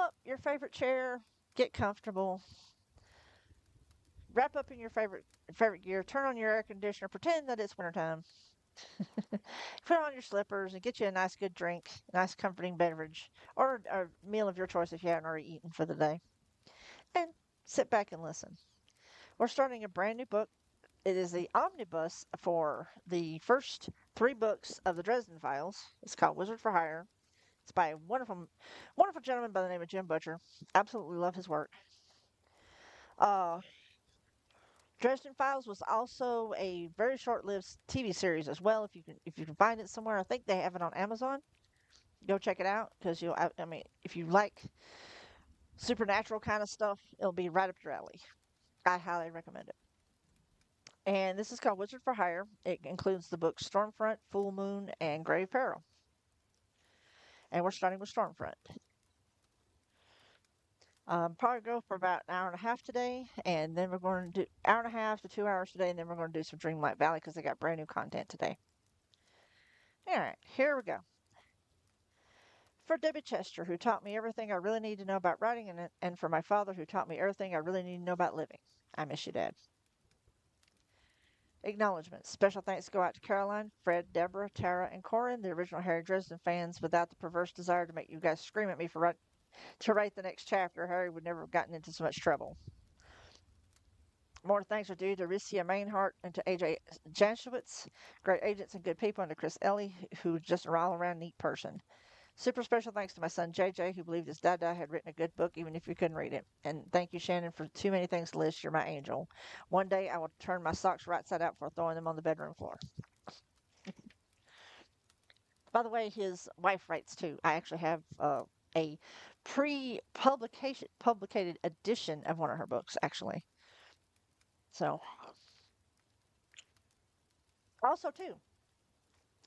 up your favorite chair, get comfortable, wrap up in your favorite gear, turn on your air conditioner, pretend that it's wintertime. Put on your slippers and get you a nice good drink, nice comforting beverage, or a meal of your choice if you haven't already eaten for the day. And sit back and listen. We're starting a brand new book. It is the omnibus for the first three books of the Dresden Files. It's called Wizard for Hire. It's by a wonderful gentleman by the name of Jim Butcher. Absolutely love his work. Uh, Dresden Files was also a very short-lived TV series as well. If you can find it somewhere, I think they have it on Amazon. Go check it out because I mean, if you like supernatural kind of stuff, it'll be right up your alley. I highly recommend it. And this is called Wizard for Hire. It includes the books Stormfront, Full Moon, and Grave Peril. And we're starting with Stormfront. Probably go for about an hour and a half today, and then we're going to do hour and a half to 2 hours today, and then we're going to do some Dreamlight Valley because they got brand new content today. All right, here we go. For Debbie Chester, who taught me everything I really need to know about writing, and for my father, who taught me everything I really need to know about living. I miss you, Dad. Acknowledgements. Special thanks go out to Caroline, Fred, Deborah, Tara, and Corin, the original Harry Dresden fans. Without the perverse desire to make you guys scream at me to write the next chapter, Harry would never have gotten into so much trouble. More thanks are due to Ricia Mainhart and to AJ Janshowitz, great agents and good people, and to Chris Ellie, who's just an all around neat person. Super special thanks to my son JJ, who believed his dada had written a good book even if you couldn't read it. And thank you, Shannon, for too many things to list. You're my angel. One day I will turn my socks right side out before throwing them on the bedroom floor. By the way, his wife writes too. I actually have a pre-publication publicated edition of one of her books, actually. So also too,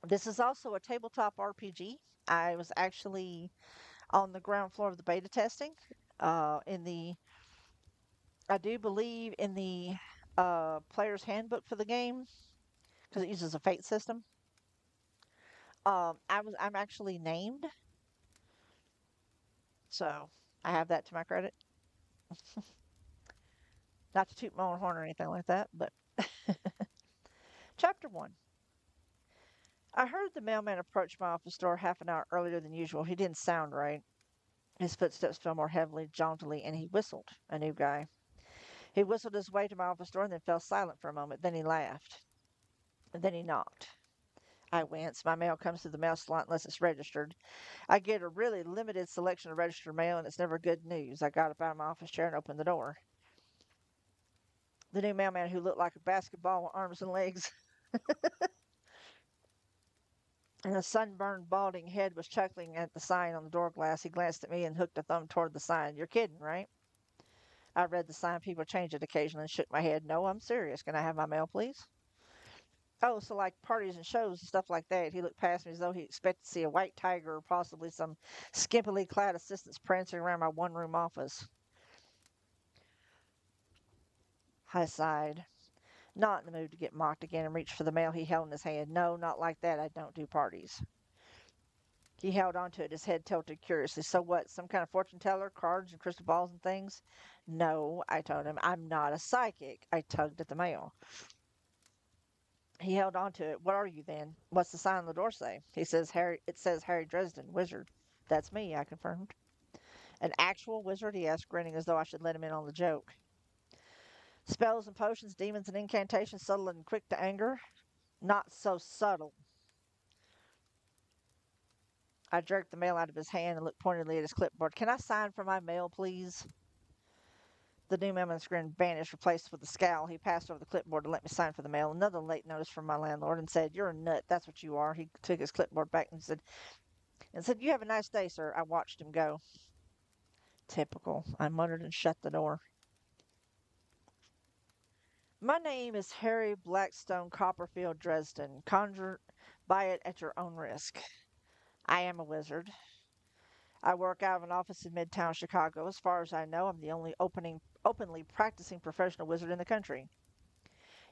this is also a tabletop RPG. I was actually on the ground floor of the beta testing. In the I do believe in the player's handbook for the game because it uses a fate system. I'm actually named, so I have that to my credit. Not to toot my own horn or anything like that, but chapter one. I heard the mailman approach my office door half an hour earlier than usual. He didn't sound right. His footsteps fell more heavily, jauntily, and he whistled. A new guy. He whistled his way to my office door and then fell silent for a moment. Then he laughed. And then he knocked. I wince. My mail comes through the mail slot unless it's registered. I get a really limited selection of registered mail, and it's never good news. I got up out of my office chair and opened the door. The new mailman, who looked like a basketball with arms and legs and a sunburned, balding head, was chuckling at the sign on the door glass. He glanced at me and hooked a thumb toward the sign. You're kidding, right? I read the sign. People change it occasionally and shook my head. No, I'm serious. Can I have my mail, please? Oh, so like parties and shows and stuff like that. He looked past me as though he expected to see a white tiger or possibly some skimpily clad assistants prancing around my one room office. I sighed, not in the mood to get mocked again, and reached for the mail he held in his hand. No, not like that. I don't do parties. He held on to it, his head tilted curiously. So what? Some kind of fortune teller, cards and crystal balls and things? No, I told him. I'm not a psychic. I tugged at the mail. He held on to it. What are you then? What's the sign on the door say? He says Harry. It says Harry Dresden, wizard. That's me, I confirmed. An actual wizard? He asked, grinning as though I should let him in on the joke. Spells and potions, demons and incantations, subtle and quick to anger. Not so subtle. I jerked the mail out of his hand and looked pointedly at his clipboard. Can I sign for my mail, please? The new mailman's grin vanished, replaced with a scowl. He passed over the clipboard to let me sign for the mail. Another late notice from my landlord, and said, "You're a nut. That's what you are." He took his clipboard back and said, "You have a nice day, sir." I watched him go. Typical. I muttered and shut the door. My name is Harry Blackstone Copperfield Dresden. Conjure by it at your own risk. I am a wizard. I work out of an office in Midtown Chicago. As far as I know, I'm the only openly practicing professional wizard in the country.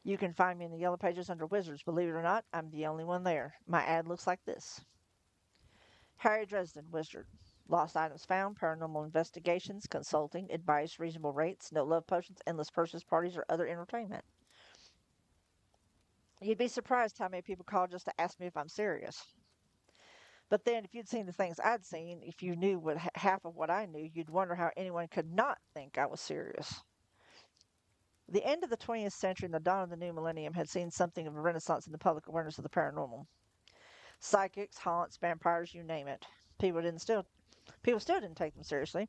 You can find me in the Yellow Pages under Wizards. Believe it or not, I'm the only one there. My ad looks like this: Harry Dresden, Wizard. Lost items found, paranormal investigations, consulting, advice, reasonable rates, no love potions, endless purchase parties, or other entertainment. You'd be surprised how many people call just to ask me if I'm serious. But then, if you'd seen the things I'd seen, if you knew what half of what I knew, you'd wonder how anyone could not think I was serious. The end of the 20th century and the dawn of the new millennium had seen something of a renaissance in the public awareness of the paranormal. Psychics, haunts, vampires, you name it. People still didn't take them seriously.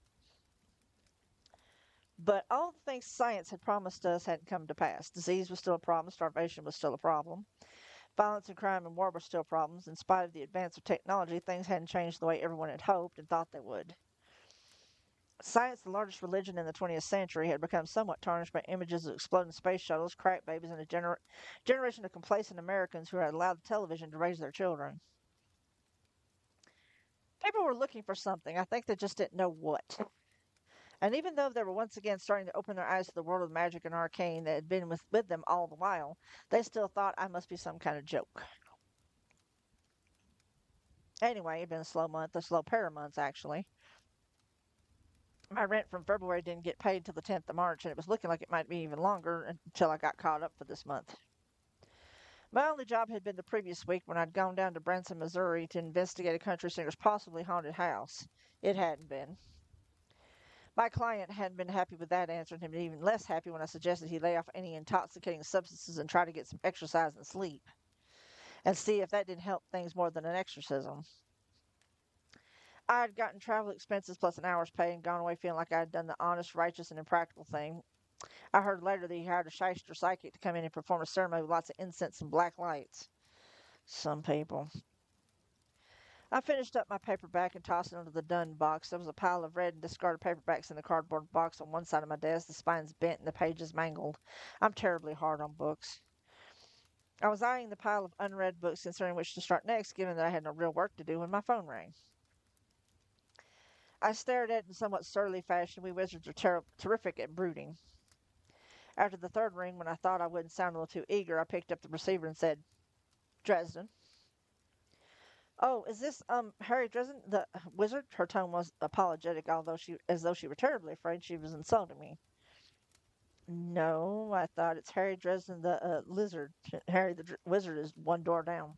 But all the things science had promised us hadn't come to pass. Disease was still a problem, starvation was still a problem. Violence and crime and war were still problems. In spite of the advance of technology, things hadn't changed the way everyone had hoped and thought they would. Science, the largest religion in the 20th century, had become somewhat tarnished by images of exploding space shuttles, crack babies, and a generation of complacent Americans who had allowed television to raise their children. People were looking for something. I think they just didn't know what. And even though they were once again starting to open their eyes to the world of magic and arcane that had been with them all the while, they still thought I must be some kind of joke. Anyway, it had been a slow month, a slow pair of months, actually. My rent from February didn't get paid till the 10th of March, and it was looking like it might be even longer until I got caught up for this month. My only job had been the previous week when I'd gone down to Branson, Missouri to investigate a country singer's possibly haunted house. It hadn't been. My client hadn't been happy with that answer and had been even less happy when I suggested he lay off any intoxicating substances and try to get some exercise and sleep, and see if that didn't help things more than an exorcism. I had gotten travel expenses plus an hour's pay and gone away feeling like I had done the honest, righteous, and impractical thing. I heard later that he hired a shyster psychic to come in and perform a ceremony with lots of incense and black lights. Some people. I finished up my paperback and tossed it into the done box. There was a pile of red and discarded paperbacks in the cardboard box on one side of my desk. The spine's bent and the pages mangled. I'm terribly hard on books. I was eyeing the pile of unread books, considering which to start next, given that I had no real work to do when my phone rang. I stared at it in somewhat surly fashion. We wizards are terrific at brooding. After the third ring, when I thought I wouldn't sound a little too eager, I picked up the receiver and said, Dresden. Oh, is this Harry Dresden, the wizard? Her tone was apologetic, although as though she were terribly afraid she was insulting me. No, I thought it's Harry Dresden, the lizard. Harry the wizard is one door down.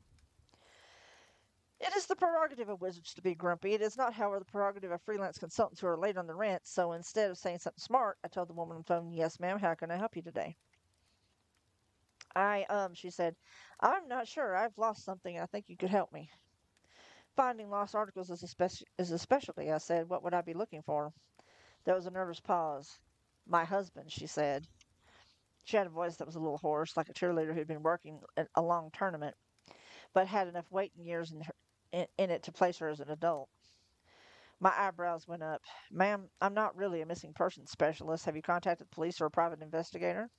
It is the prerogative of wizards to be grumpy. It is not, however, the prerogative of freelance consultants who are late on the rent. So instead of saying something smart, I told the woman on the phone, "Yes, ma'am. How can I help you today?" She said, "I'm not sure. I've lost something. I think you could help me." Finding lost articles is a specialty, I said. What would I be looking for? There was a nervous pause. My husband, she said. She had a voice that was a little hoarse, like a cheerleader who'd been working a long tournament, but had enough waiting years in it to place her as an adult. My eyebrows went up. Ma'am, I'm not really a missing persons specialist. Have you contacted the police or a private investigator?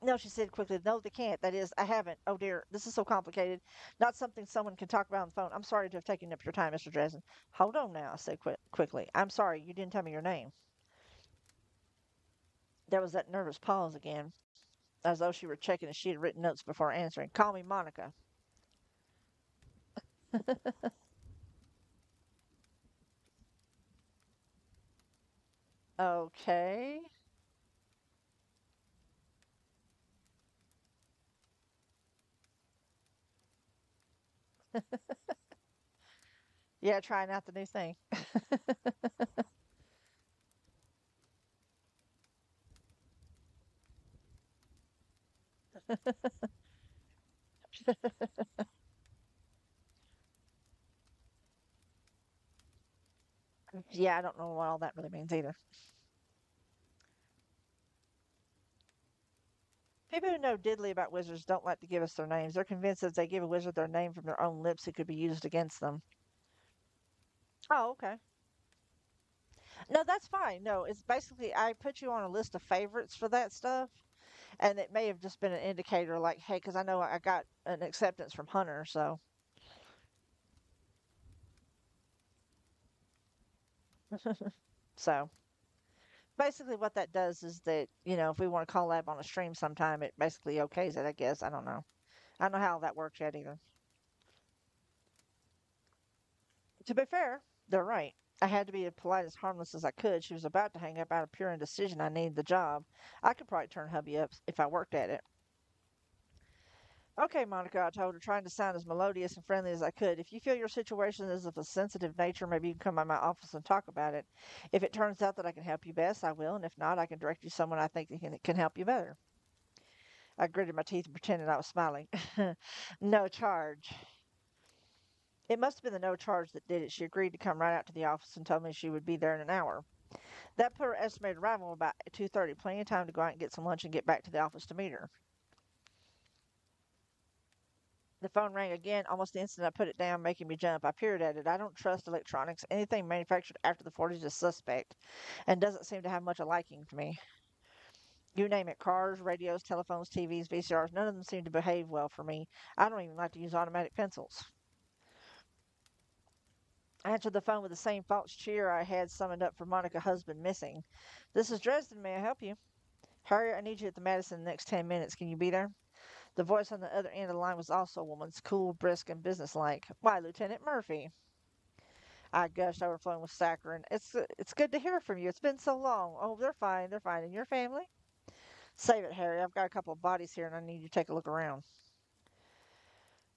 No, she said quickly. No, they can't. That is, I haven't. Oh dear, this is so complicated. Not something someone can talk about on the phone. I'm sorry to have taken up your time, Mr. Dresden. Hold on now, I said quickly. I'm sorry, you didn't tell me your name. There was that nervous pause again, as though she were checking if she had written notes before answering. Call me Monica. Okay. Yeah, trying out the new thing. Yeah, I don't know what all that really means either. People who know diddly about wizards don't like to give us their names. They're convinced that if they give a wizard their name from their own lips, it could be used against them. Oh, okay. No, that's fine. No, it's basically I put you on a list of favorites for that stuff, and it may have just been an indicator like, hey, because I know I got an acceptance from Hunter, so so basically what that does is that if we want to collab on a stream sometime, it basically okays it. I guess I don't know. I don't know how that works yet either. To be fair, they're right. I had to be as polite as harmless as I could. She was about to hang up out of pure indecision. I needed the job. I could probably turn hubby up if I worked at it. Okay, Monica, I told her, trying to sound as melodious and friendly as I could. If you feel your situation is of a sensitive nature, maybe you can come by my office and talk about it. If it turns out that I can help you best, I will, and if not, I can direct you to someone I think that can help you better. I gritted my teeth and pretended I was smiling. No charge. It must have been the no charge that did it. She agreed to come right out to the office and told me she would be there in an hour. That put her estimated arrival about 2:30, plenty of time to go out and get some lunch and get back to the office to meet her. The phone rang again almost the instant I put it down, making me jump. I peered at it. I don't trust electronics. Anything manufactured after the 40s is suspect and doesn't seem to have much of liking for me. You name it, cars, radios, telephones, TVs, VCRs, none of them seem to behave well for me. I don't even like to use automatic pencils. I answered the phone with the same false cheer I had summoned up for Monica husband missing. This is Dresden. May I help you? Harriet, I need you at the Madison in the next 10 minutes. Can you be there? The voice on the other end of the line was also a woman's, cool, brisk, and businesslike. Why, Lieutenant Murphy. I gushed, overflowing with saccharin. It's good to hear from you. It's been so long. Oh, they're fine. They're fine. And your family? Save it, Harry. I've got a couple of bodies here, and I need you to take a look around.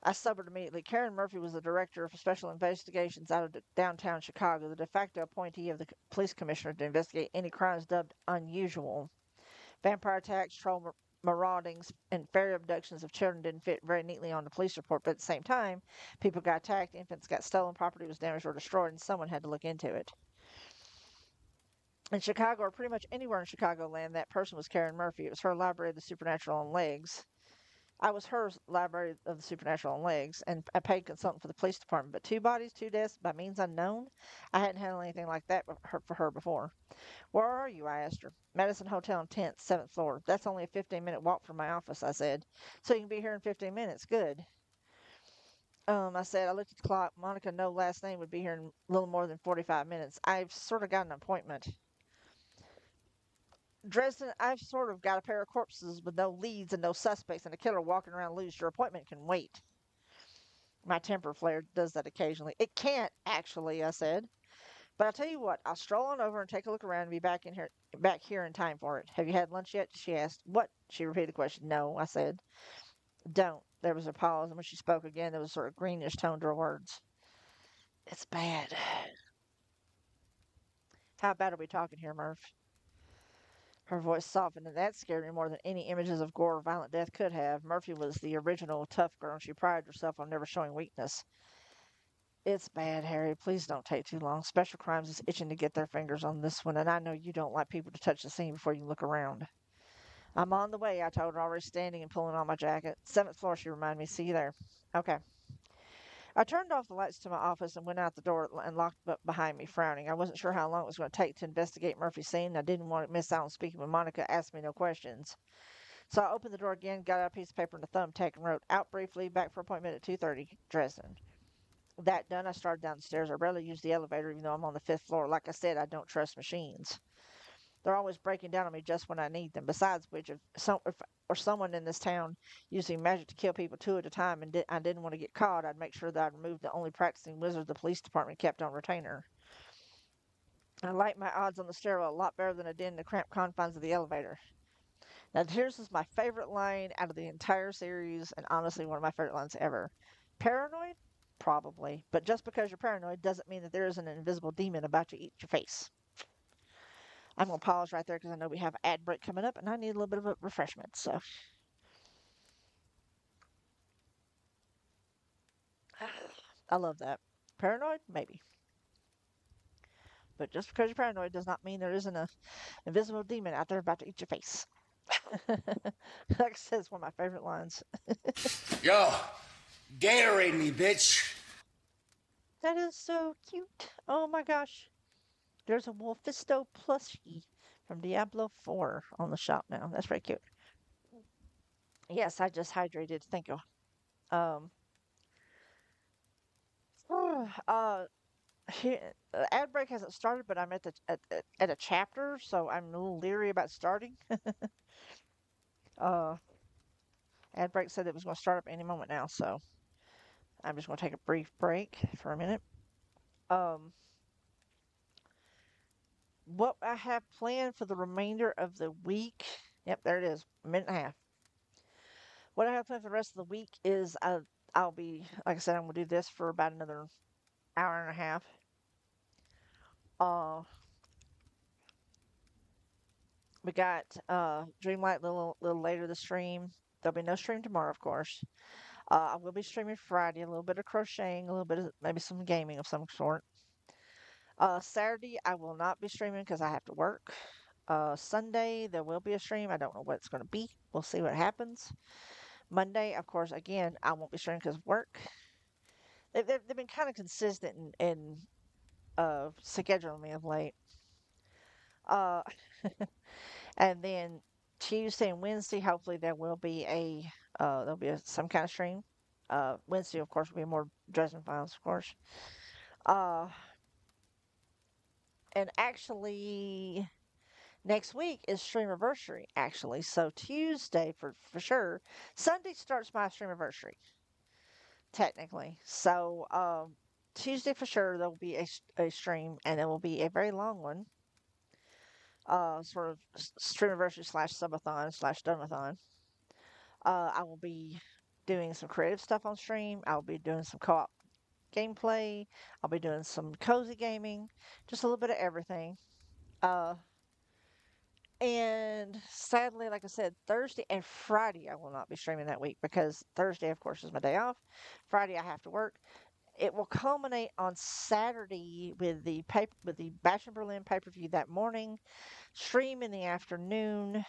I sobered immediately. Karen Murphy was the director of special investigations out of downtown Chicago, the de facto appointee of the police commissioner to investigate any crimes dubbed unusual. Vampire attacks, troll maraudings, and fairy abductions of children didn't fit very neatly on the police report, but at the same time, people got attacked, infants got stolen, property was damaged or destroyed, and someone had to look into it. In Chicago, or pretty much anywhere in Chicagoland, that person was Karen Murphy. It was her library of the supernatural on legs. I was her library of the supernatural on legs and a paid consultant for the police department. But two bodies, two deaths by means unknown? I hadn't handled anything like that for her before. Where are you? I asked her. Madison Hotel and Tent, 7th floor. That's only a 15-minute walk from my office, I said. So you can be here in 15 minutes. Good. I said, I looked at the clock. Monica, no last name, would be here in a little more than 45 minutes. I've sort of got an appointment. Dresden, I've sort of got a pair of corpses with no leads and no suspects and a killer walking around loose. Your appointment can wait. My temper flared, does that occasionally. It can't, actually, I said. But I'll tell you what, I'll stroll on over and take a look around and be back here in time for it. Have you had lunch yet? She asked. What? She repeated the question. No, I said. Don't. There was a pause, and when she spoke again, there was a sort of greenish tone to her words. It's bad. How bad are we talking here, Murph? Her voice softened, and that scared me more than any images of gore or violent death could have. Murphy was the original tough girl, and she prided herself on never showing weakness. It's bad, Harry. Please don't take too long. Special Crimes is itching to get their fingers on this one, and I know you don't like people to touch the scene before you look around. I'm on the way, I told her, already standing and pulling on my jacket. 7th floor, she reminded me. See you there. Okay. I turned off the lights to my office and went out the door and locked it behind me, frowning. I wasn't sure how long it was going to take to investigate Murphy's scene, and I didn't want to miss out on speaking with Monica, asked me no questions. So I opened the door again, got out a piece of paper and a thumbtack, and wrote, out briefly, back for appointment at 2:30, Dresden. That done, I started down the stairs. I rarely use the elevator, even though I'm on the 5th floor. Like I said, I don't trust machines. They're always breaking down on me just when I need them. Besides which, if or someone in this town using magic to kill people two at a time, and I didn't want to get caught, I'd make sure that I'd remove the only practicing wizard the police department kept on retainer. I like my odds on the stairwell a lot better than I did in the cramped confines of the elevator. Now, here's my favorite line out of the entire series, and honestly, one of my favorite lines ever. Paranoid? Probably. But just because you're paranoid doesn't mean that there isn't an invisible demon about to eat your face. I'm going to pause right there because I know we have an ad break coming up, and I need a little bit of a refreshment. So, I love that. Paranoid? Maybe. But just because you're paranoid does not mean there isn't an invisible demon out there about to eat your face. Like I said, it's one of my favorite lines. Yo, Gatorade me, bitch. That is so cute. Oh my gosh. There's a Wolfisto plushie from Diablo 4 on the shop now. That's pretty cute. Yes, I just hydrated. Thank you. Um, here, ad break hasn't started, but I'm at a chapter, so I'm a little leery about starting. uh, ad break said it was going to start up any moment now, so I'm just going to take a brief break for a minute. Um, What I have planned for the remainder of the week. Yep, there it is. A minute and a half. What I have planned for the rest of the week is I'll be, like I said, I'm going to do this for about another hour and a half. Uh, we got Dreamlight a little later the stream. There'll be no stream tomorrow, of course. I will be streaming Friday, a little bit of crocheting, a little bit of maybe some gaming of some sort. Saturday, I will not be streaming because I have to work. Sunday, there will be a stream. I don't know what it's going to be. We'll see what happens. Monday, of course, again, I won't be streaming because of work. They've been kind of consistent in scheduling me of late. Uh, and then Tuesday and Wednesday, hopefully there will be some kind of stream. Wednesday, of course, will be more Dresden Files, of course. Uh, and actually, next week is Streamiversary, actually. So Tuesday for sure. Sunday starts my Streamiversary, technically. So Tuesday for sure there will be a stream, and it will be a very long one. Sort of Streamiversary slash subathon slash donathon. I will be doing some creative stuff on stream. I'll be doing some co-op gameplay. I'll be doing some cozy gaming, just a little bit of everything. Uh, and sadly, like I said, Thursday and Friday I will not be streaming that week because Thursday, of course, is my day off. Friday I have to work. It will culminate on Saturday with the Bash in Berlin pay-per-view that morning, stream in the afternoon,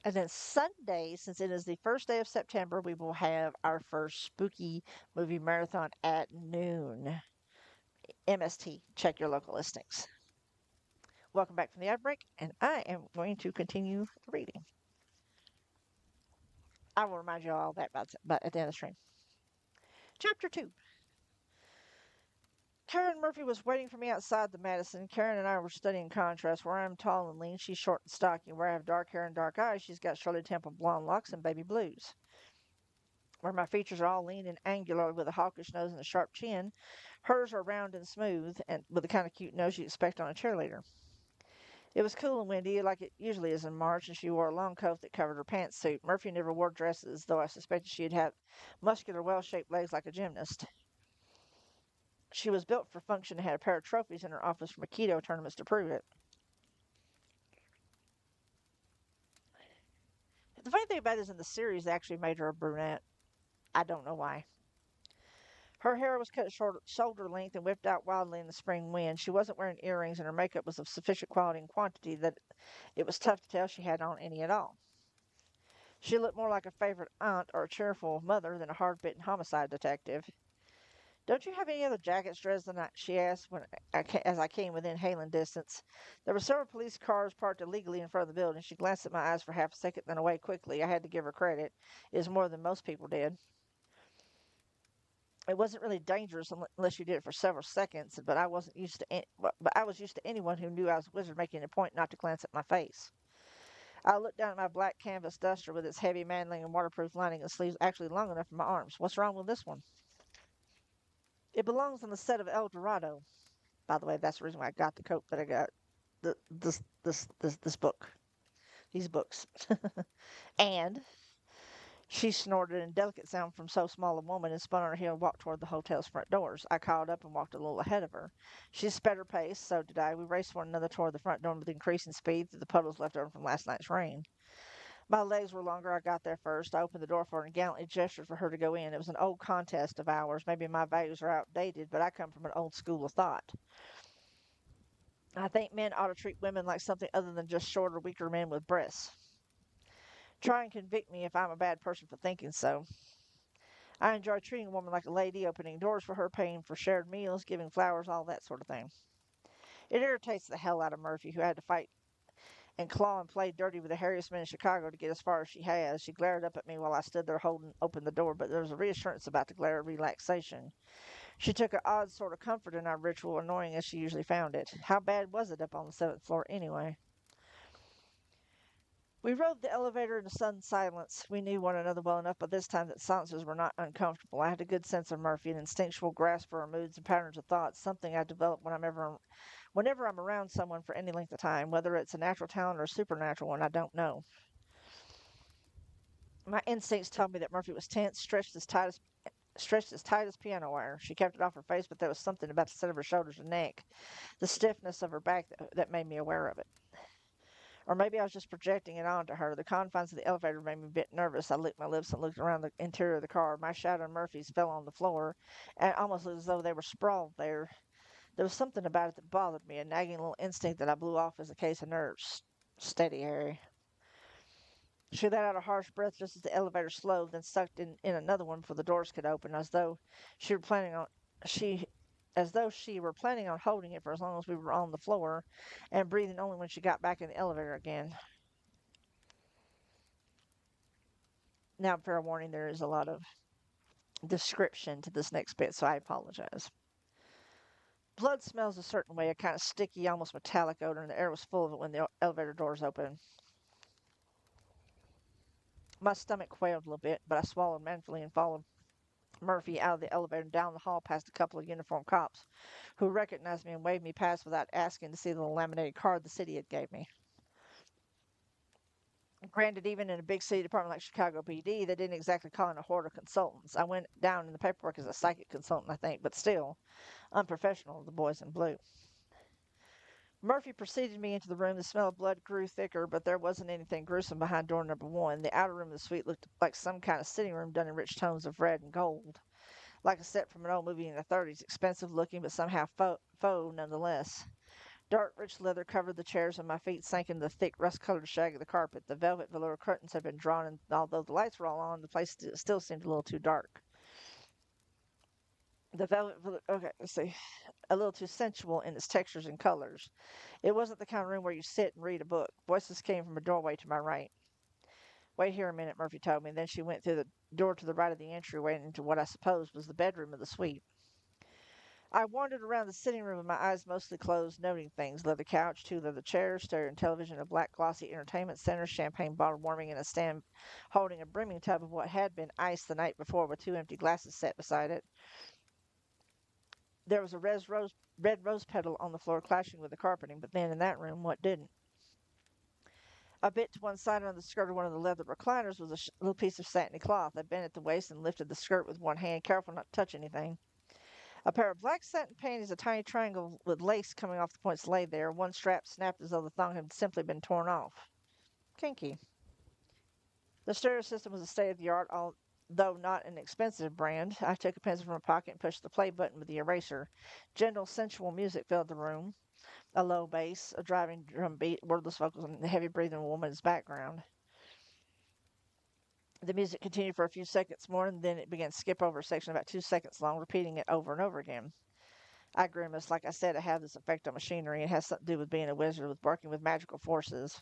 and then Sunday, since it is the first day of September, we will have our first spooky movie marathon at noon. MST, check your local listings. Welcome back from the ad break, and I am going to continue the reading. I will remind you all that about at the end of the stream. Chapter 2. Karen Murphy was waiting for me outside the Madison. Karen and I were studying contrast. Where I am tall and lean, she's short and stocky. Where I have dark hair and dark eyes, she's got Shirley Temple blonde locks and baby blues. Where my features are all lean and angular with a hawkish nose and a sharp chin, hers are round and smooth and with the kind of cute nose you'd expect on a cheerleader. It was cool and windy, like it usually is in March, and she wore a long coat that covered her pantsuit. Murphy never wore dresses, though I suspected she'd have muscular, well-shaped legs like a gymnast. She was built for function and had a pair of trophies in her office from Aikido tournaments to prove it. The funny thing about it is in the series, they actually made her a brunette. I don't know why. Her hair was cut short, shoulder length and whipped out wildly in the spring wind. She wasn't wearing earrings, and her makeup was of sufficient quality and quantity that it was tough to tell she had on any at all. She looked more like a favorite aunt or a cheerful mother than a hard-bitten homicide detective. "Don't you have any other jackets, Dresden?" she asked as I came within hailing distance. There were several police cars parked illegally in front of the building. She glanced at my eyes for half a second, then away quickly. I had to give her credit. It was more than most people did. It wasn't really dangerous unless you did it for several seconds, but I wasn't used to. But I was used to anyone who knew I was a wizard making a point not to glance at my face. I looked down at my black canvas duster with its heavy mantling and waterproof lining and sleeves actually long enough for my arms. What's wrong with this one? It belongs on the set of El Dorado. By the way, that's the reason why I got the coat that I got. This book, these books, and she snorted in delicate sound from so small a woman and spun on her heel and walked toward the hotel's front doors. I caught up and walked a little ahead of her. She sped her pace, so did I. We raced one another toward the front door with increasing speed through the puddles left over from last night's rain. My legs were longer. I got there first. I opened the door for her and gallantly gestured for her to go in. It was an old contest of ours. Maybe my values are outdated, but I come from an old school of thought. I think men ought to treat women like something other than just shorter, weaker men with breasts. Try and convict me if I'm a bad person for thinking so. I enjoy treating a woman like a lady, opening doors for her, paying for shared meals, giving flowers, all that sort of thing. It irritates the hell out of Murphy, who had to fight and claw and play dirty with the hairiest man in Chicago to get as far as she has. She glared up at me while I stood there holding open the door, but there was a reassurance about the glare of relaxation. She took an odd sort of comfort in our ritual, annoying as she usually found it. How bad was it up on the 7th floor, anyway? We rode the elevator in a sudden silence. We knew one another well enough by this time that silences were not uncomfortable. I had a good sense of Murphy, an instinctual grasp for her moods and patterns of thought, something I develop Whenever I'm around someone for any length of time, whether it's a natural talent or a supernatural one, I don't know. My instincts told me that Murphy was tense, stretched as tight as piano wire. She kept it off her face, but there was something about the set of her shoulders and neck, the stiffness of her back that made me aware of it. Or maybe I was just projecting it onto her. The confines of the elevator made me a bit nervous. I licked my lips and looked around the interior of the car. My shadow and Murphy's fell on the floor, and almost as though they were sprawled there. There was something about it that bothered me, a nagging little instinct that I blew off as a case of nerves. Steady, Harry. She let out a harsh breath just as the elevator slowed, then sucked in another one before the doors could open, she were planning on she as though she were planning on holding it for as long as we were on the floor and breathing only when she got back in the elevator again. Now, fair warning, there is a lot of description to this next bit, so I apologize. Blood smells a certain way, a kind of sticky, almost metallic odor, and the air was full of it when the elevator doors opened. My stomach quailed a little bit, but I swallowed manfully and followed Murphy out of the elevator and down the hall past a couple of uniformed cops who recognized me and waved me past without asking to see the laminated card the city had gave me. Granted, even in a big city department like Chicago PD, they didn't exactly call in a horde of consultants. I went down in the paperwork as a psychic consultant, I think, but still unprofessional, the boys in blue. Murphy preceded me into the room. The smell of blood grew thicker, but there wasn't anything gruesome behind door number one. The outer room of the suite looked like some kind of sitting room done in rich tones of red and gold, like a set from an old movie in the 30s, expensive looking, but somehow faux nonetheless. Dark, rich leather covered the chairs, and my feet sank into the thick, rust-colored shag of the carpet. The velvet velour curtains had been drawn, and although the lights were all on, the place still seemed a little too dark. The okay, let's see, a little too sensual in its textures and colors. It wasn't the kind of room where you sit and read a book. Voices came from a doorway to my right. Wait here a minute, Murphy told me, and then she went through the door to the right of the entryway into what I supposed was the bedroom of the suite. I wandered around the sitting room with my eyes mostly closed, noting things: leather couch, two leather chairs, stereo and television, a black glossy entertainment center, champagne bottle warming in a stand holding a brimming tub of what had been ice the night before with two empty glasses set beside it. There was a red rose petal on the floor clashing with the carpeting, but then in that room, what didn't? A bit to one side on the skirt of one of the leather recliners was a little piece of satiny cloth. I bent at the waist and lifted the skirt with one hand, careful not to touch anything. A pair of black satin panties, a tiny triangle with lace coming off the points lay there. One strap snapped as though the thong had simply been torn off. Kinky. The stereo system was a state of the art, although not an expensive brand. I took a pencil from my pocket and pushed the play button with the eraser. Gentle, sensual music filled the room. A low bass, a driving drum beat, wordless vocals, and the heavy breathing of a woman's background. The music continued for a few seconds more, and then it began to skip over a section about 2 seconds long, repeating it over and over again. I grimaced. Like I said, I have this effect on machinery. It has something to do with being a wizard, with working with magical forces.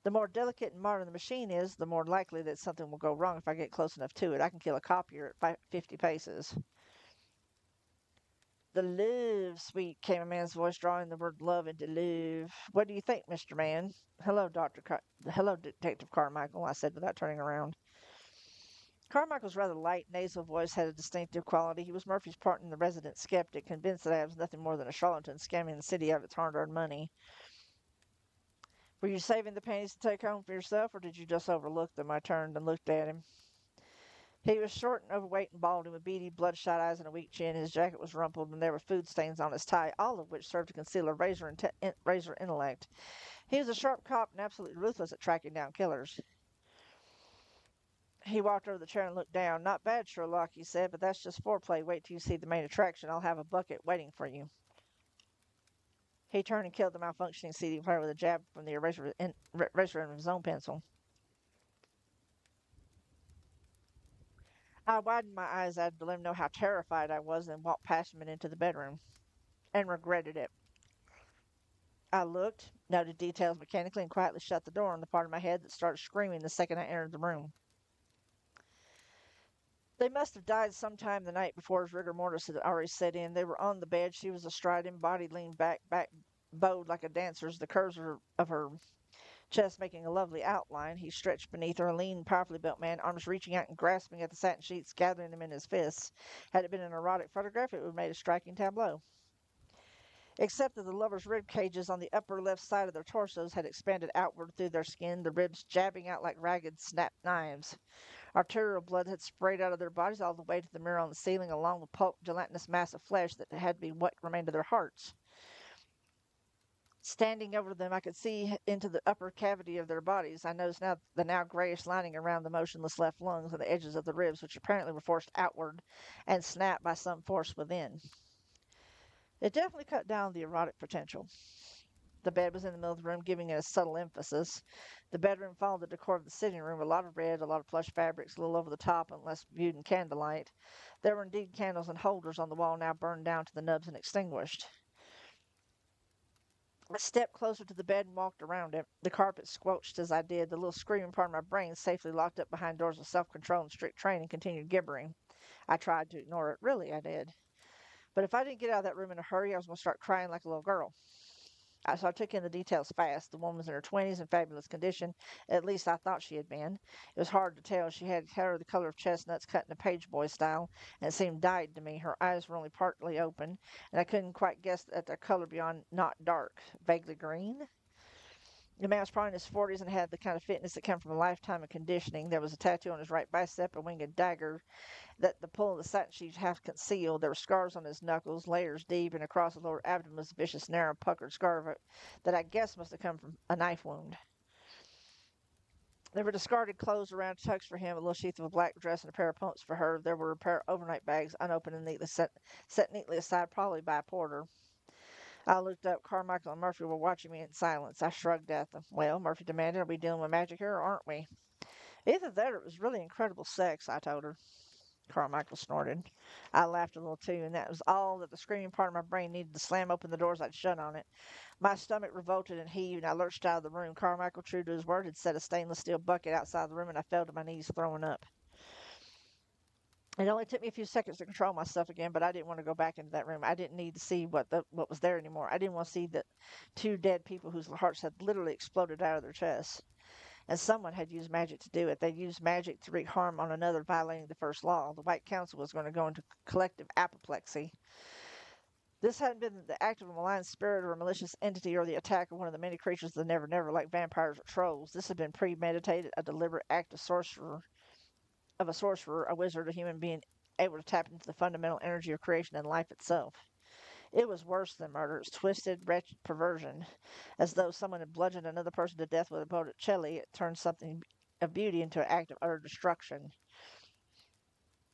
The more delicate and modern the machine is, the more likely that something will go wrong if I get close enough to it. I can kill a copier at 50 paces. The love suite, came a man's voice, drawing the word love into love. What do you think, Mr. Man? Hello, Detective Carmichael, I said without turning around. Carmichael's rather light, nasal voice had a distinctive quality. He was Murphy's partner in the resident skeptic, convinced that I was nothing more than a charlatan scamming the city out of its hard-earned money. Were you saving the panties to take home for yourself, or did you just overlook them? I turned and looked at him. He was short and overweight and balding, with beady, bloodshot eyes and a weak chin. His jacket was rumpled, and there were food stains on his tie, all of which served to conceal a razor intellect. He was a sharp cop and absolutely ruthless at tracking down killers. He walked over the chair and looked down. Not bad, Sherlock, he said, but that's just foreplay. Wait till you see the main attraction. I'll have a bucket waiting for you. He turned and killed the malfunctioning CD player with a jab from the eraser end of his own pencil. I widened my eyes out to let him know how terrified I was and walked past him and into the bedroom, and regretted it. I looked, noted details mechanically, and quietly shut the door on the part of my head that started screaming the second I entered the room. They must have died sometime the night before, as rigor mortis had already set in. They were on the bed. She was astride him, body leaned back, bowed like a dancer's, the curves of her chest making a lovely outline. He stretched beneath her, a lean, powerfully built man, arms reaching out and grasping at the satin sheets, gathering them in his fists. Had it been an erotic photograph, it would have made a striking tableau. except that the lovers' rib cages on the upper left side of their torsos had expanded outward through their skin, the ribs jabbing out like ragged snapped knives. Arterial blood had sprayed out of their bodies all the way to the mirror on the ceiling, along with pulp, gelatinous mass of flesh that had to be what remained of their hearts. Standing over them, I could see into the upper cavity of their bodies. I noticed now the now grayish lining around the motionless left lungs and the edges of the ribs, which apparently were forced outward and snapped by some force within. It definitely cut down the erotic potential. The bed was in the middle of the room, giving it a subtle emphasis. The bedroom followed the decor of the sitting room, a lot of red, a lot of plush fabrics, a little over the top, unless viewed in candlelight. There were indeed candles and holders on the wall, now burned down to the nubs and extinguished. I stepped closer to the bed and walked around it. The carpet squelched as I did. The little screaming part of my brain, safely locked up behind doors of self-control and strict training, continued gibbering. I tried to ignore it. Really, I did. But if I didn't get out of that room in a hurry, I was going to start crying like a little girl. So I took in the details fast. The woman was in her 20s in fabulous condition. At least I thought she had been. It was hard to tell. She had hair the color of chestnuts cut in a page boy style, and it seemed dyed to me. Her eyes were only partly open, and I couldn't quite guess at their color beyond not dark, vaguely green. The man was probably in his 40s and had the kind of fitness that came from a lifetime of conditioning. There was a tattoo on his right bicep, a winged dagger that the pull of the satin sheet half concealed. There were scars on his knuckles, layers deep, and across the lower abdomen was a vicious, narrow, puckered scar that I guess must have come from a knife wound. There were discarded clothes around tucks for him, a little sheath of a black dress and a pair of pumps for her. There were a pair of overnight bags, unopened and neatly set neatly aside, probably by a porter. I looked up. Carmichael and Murphy were watching me in silence. I shrugged at them. Well, Murphy demanded, are we dealing with magic here, or aren't we? Either that or it was really incredible sex, I told her. Carmichael snorted. I laughed a little too, and that was all that the screaming part of my brain needed to slam open the doors I'd shut on it. My stomach revolted and heaved, and I lurched out of the room. Carmichael, true to his word, had set a stainless steel bucket outside the room, and I fell to my knees, throwing up. It only took me a few seconds to control myself again, but I didn't want to go back into that room. I didn't need to see what was there anymore. I didn't want to see the two dead people whose hearts had literally exploded out of their chests. And someone had used magic to do it. They'd used magic to wreak harm on another, violating the first law. The White Council was going to go into collective apoplexy. This hadn't been the act of a malign spirit or a malicious entity or the attack of one of the many creatures of the Never Never like vampires or trolls. This had been premeditated, a deliberate act of a sorcerer, a wizard, a human being able to tap into the fundamental energy of creation and life itself. It was worse than murder. It was twisted, wretched perversion. As though someone had bludgeoned another person to death with a Botticelli, it turned something of beauty into an act of utter destruction.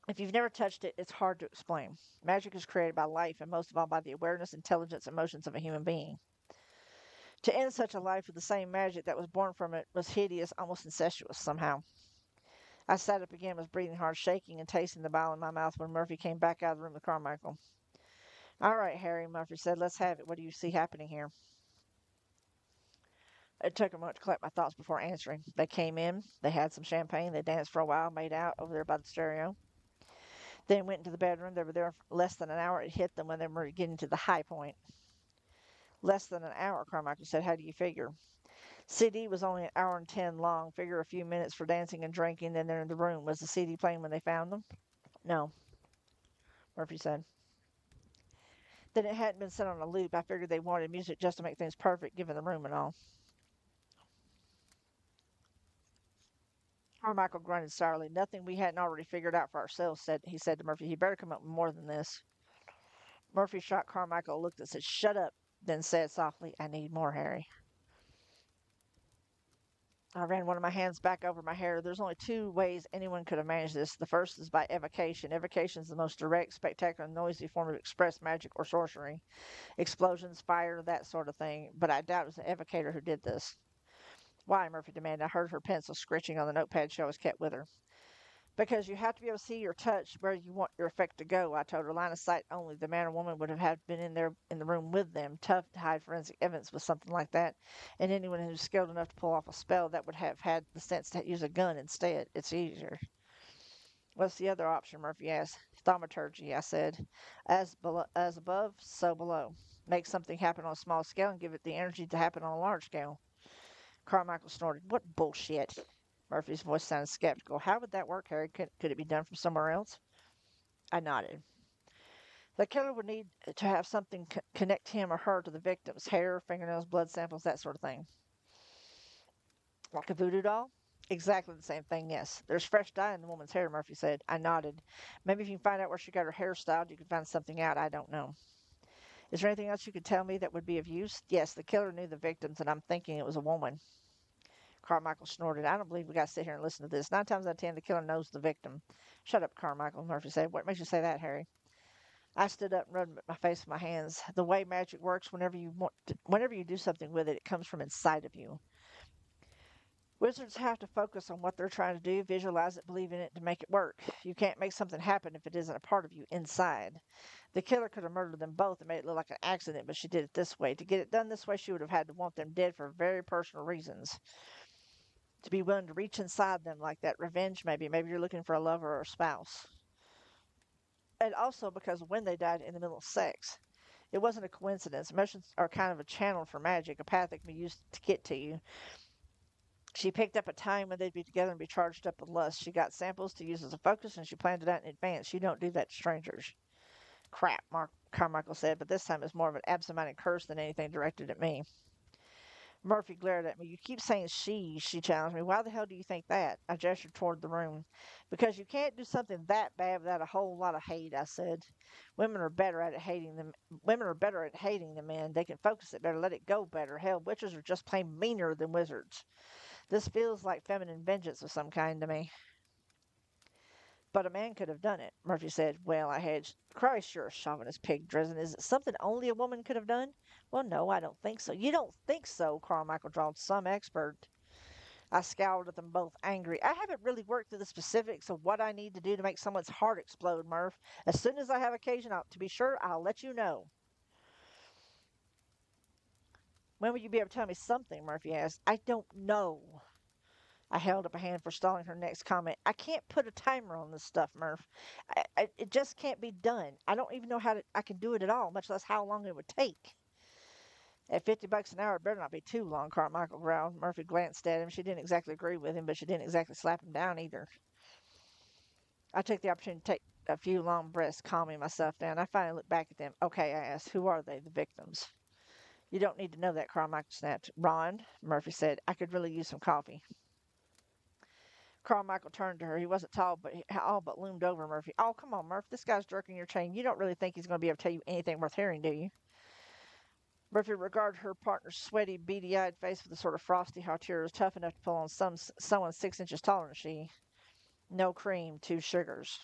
If you've never touched it, it's hard to explain. Magic is created by life, and most of all by the awareness, intelligence, emotions of a human being. To end such a life with the same magic that was born from it was hideous, almost incestuous somehow. I sat up again, was breathing hard, shaking, and tasting the bile in my mouth when Murphy came back out of the room with Carmichael. All right, Harry, Murphy said, let's have it. What do you see happening here? It took a moment to collect my thoughts before answering. They came in, they had some champagne, they danced for a while, made out over there by the stereo. Then went into the bedroom. They were there for less than an hour. It hit them when they were getting to the high point. Less than an hour, Carmichael said. How do you figure? CD was only an hour and 10 long. Figure a few minutes for dancing and drinking, then they're in the room. Was the CD playing when they found them? No, Murphy said. Then it hadn't been set on a loop. I figured they wanted music just to make things perfect, given the room and all. Carmichael grunted sourly. Nothing we hadn't already figured out for ourselves, he said to Murphy. He better come up with more than this. Murphy shot Carmichael a look that said, shut up, then said softly, I need more, Harry. I ran one of my hands back over my hair. There's only two ways anyone could have managed this. The first is by evocation. Evocation is the most direct, spectacular, noisy form of express magic or sorcery. Explosions, fire, that sort of thing. But I doubt it was an evocator who did this. Why? Murphy demanded. I heard her pencil scritching on the notepad she always kept with her. Because you have to be able to see or touch where you want your effect to go, I told her. Line of sight only. The man or woman would have had been in there in the room with them. Tough to hide forensic evidence with something like that. And anyone who's skilled enough to pull off a spell that would have had the sense to use a gun instead. It's easier. What's the other option? Murphy asked. Thaumaturgy, I said. As above, so below. Make something happen on a small scale and give it the energy to happen on a large scale. Carmichael snorted. What bullshit. Murphy's voice sounded skeptical. How would that work, Harry? Could it be done from somewhere else? I nodded. The killer would need to have something connect him or her to the victims: hair, fingernails, blood samples, that sort of thing. Like a voodoo doll? Exactly the same thing, yes. There's fresh dye in the woman's hair, Murphy said. I nodded. Maybe if you can find out where she got her hair styled, you can find something out. I don't know. Is there anything else you could tell me that would be of use? Yes, the killer knew the victims, and I'm thinking it was a woman. Carmichael snorted. I don't believe we got to sit here and listen to this. 9 times out of 10, the killer knows the victim. Shut up, Carmichael, Murphy said. What makes you say that, Harry? I stood up and rubbed my face with my hands. The way magic works, whenever you do something with it, it comes from inside of you. Wizards have to focus on what they're trying to do, visualize it, believe in it to make it work. You can't make something happen if it isn't a part of you inside. The killer could have murdered them both and made it look like an accident, but she did it this way. To get it done this way, she would have had to want them dead for very personal reasons. To be willing to reach inside them like that. Revenge, maybe. Maybe you're looking for a lover or a spouse. And also because when they died in the middle of sex. It wasn't a coincidence. Emotions are kind of a channel for magic, a path that can be used to get to you. She picked up a time when they'd be together and be charged up with lust. She got samples to use as a focus, and she planned it out in advance. You don't do that to strangers. Crap, Carmichael said, but this time it's more of an absent-minded curse than anything directed at me. Murphy glared at me. You keep saying she challenged me. Why the hell do you think that? I gestured toward the room. Because you can't do something that bad without a whole lot of hate, I said. Women are better at hating them. Women are better at hating the men. They can focus it better, let it go better. Hell, witches are just plain meaner than wizards. This feels like feminine vengeance of some kind to me. But a man could have done it, Murphy said. Well, I hedged. Christ, you're a chauvinist pig, Dresden. Is it something only a woman could have done? Well, no, I don't think so. You don't think so? Carmichael drawled. Some expert. I scowled at them both, angry. I haven't really worked through the specifics of what I need to do to make someone's heart explode, Murph. As soon as I have occasion, to be sure, I'll let you know. When will you be able to tell me something? Murphy asked. I don't know. I held up a hand for stalling her next comment. I can't put a timer on this stuff, Murph. It just can't be done. I don't even know I can do it at all, much less how long it would take. At $50 an hour, it better not be too long, Carmichael growled. Murphy glanced at him. She didn't exactly agree with him, but she didn't exactly slap him down either. I took the opportunity to take a few long breaths, calming myself down. I finally looked back at them. Okay, I asked, who are they, the victims? You don't need to know that, Carmichael snapped. Ron, Murphy said, I could really use some coffee. Carmichael turned to her. He wasn't tall, but he all but loomed over Murphy. Oh, come on, Murph. This guy's jerking your chain. You don't really think he's going to be able to tell you anything worth hearing, do you? Murphy regarded her partner's sweaty, beady-eyed face with a sort of frosty hauteur, tough enough to pull on someone 6 inches taller than she. No cream, 2 sugars.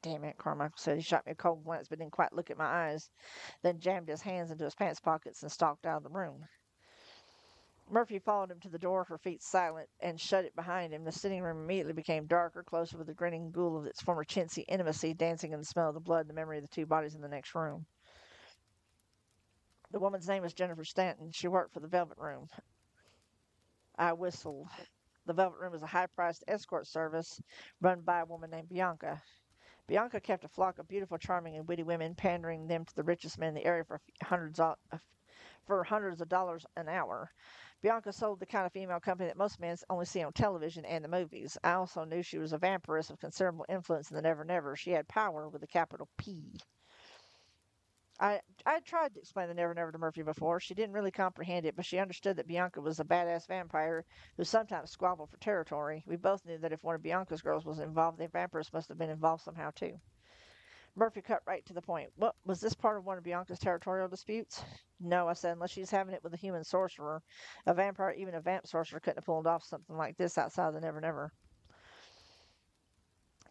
Damn it, Carmichael said. He shot me a cold glance, but didn't quite look at my eyes, then jammed his hands into his pants pockets and stalked out of the room. Murphy followed him to the door, her feet silent, and shut it behind him. The sitting room immediately became darker, closer with the grinning ghoul of its former chintzy intimacy dancing in the smell of the blood and the memory of the 2 bodies in the next room. The woman's name was Jennifer Stanton. She worked for the Velvet Room. I whistled. The Velvet Room was a high-priced escort service run by a woman named Bianca. Bianca kept a flock of beautiful, charming, and witty women, pandering them to the richest men in the area for hundreds of dollars an hour. Bianca sold the kind of female company that most men only see on television and the movies. I also knew she was a vampiress of considerable influence in the Never Never. She had power with a capital P. I tried to explain the Never Never to Murphy before. She didn't really comprehend it, but she understood that Bianca was a badass vampire who sometimes squabbled for territory. We both knew that if one of Bianca's girls was involved, the vampiress must have been involved somehow too. Murphy cut right to the point. What, was this part of one of Bianca's territorial disputes? No, I said, unless she's having it with a human sorcerer. A vampire, even a vamp sorcerer, couldn't have pulled off something like this outside of the Never Never.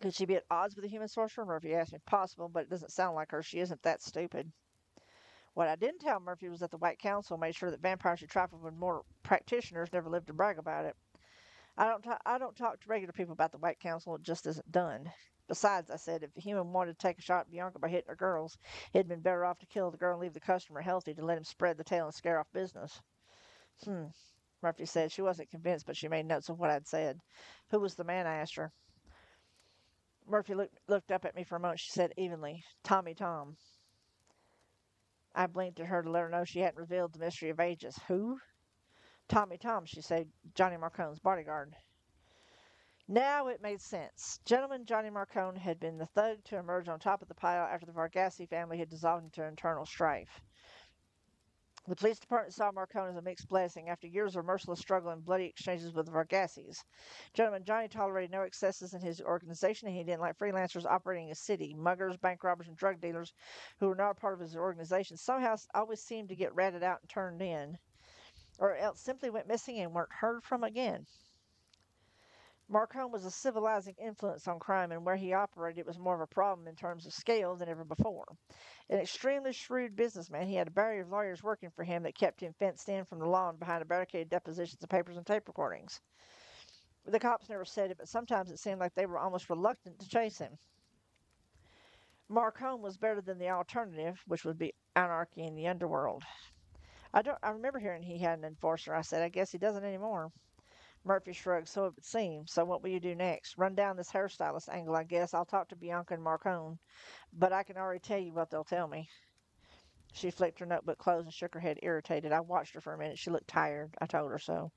Could she be at odds with a human sorcerer? Murphy asked me. Possible, but it doesn't sound like her. She isn't that stupid. What I didn't tell Murphy was that the White Council made sure that vampires who traffic with more practitioners never lived to brag about it. I don't talk to regular people about the White Council. It just isn't done. Besides, I said, if the human wanted to take a shot at Bianca by hitting her girls, he'd been better off to kill the girl and leave the customer healthy to let him spread the tale and scare off business. Murphy said. She wasn't convinced, but she made notes of what I'd said. Who was the man? I asked her. Murphy looked up at me for a moment. She said evenly, Tommy Tom. I blinked at her to let her know she hadn't revealed the mystery of ages. Who? Tommy Tom, she said, Johnny Marcone's bodyguard. Now it made sense. Gentleman Johnny Marcone had been the thug to emerge on top of the pile after the Vargassi family had dissolved into internal strife. The police department saw Marcone as a mixed blessing after years of merciless struggle and bloody exchanges with the Vargassis. Gentleman Johnny tolerated no excesses in his organization, and he didn't like freelancers operating his city. Muggers, bank robbers, and drug dealers who were not a part of his organization somehow always seemed to get ratted out and turned in, or else simply went missing and weren't heard from again. Marcone was a civilizing influence on crime, and where he operated, it was more of a problem in terms of scale than ever before. An extremely shrewd businessman, he had a barrier of lawyers working for him that kept him fenced in from the law and behind a barricaded depositions of papers and tape recordings. The cops never said it, but sometimes it seemed like they were almost reluctant to chase him. Marcone was better than the alternative, which would be anarchy in the underworld. I remember hearing he had an enforcer. I said, I guess he doesn't anymore. Murphy shrugged. So it would seem. So what will you do next? Run down this hairstylist angle, I guess. I'll talk to Bianca and Marcone, but I can already tell you what they'll tell me. She flicked her notebook closed and shook her head, irritated. I watched her for a minute. She looked tired. I told her so.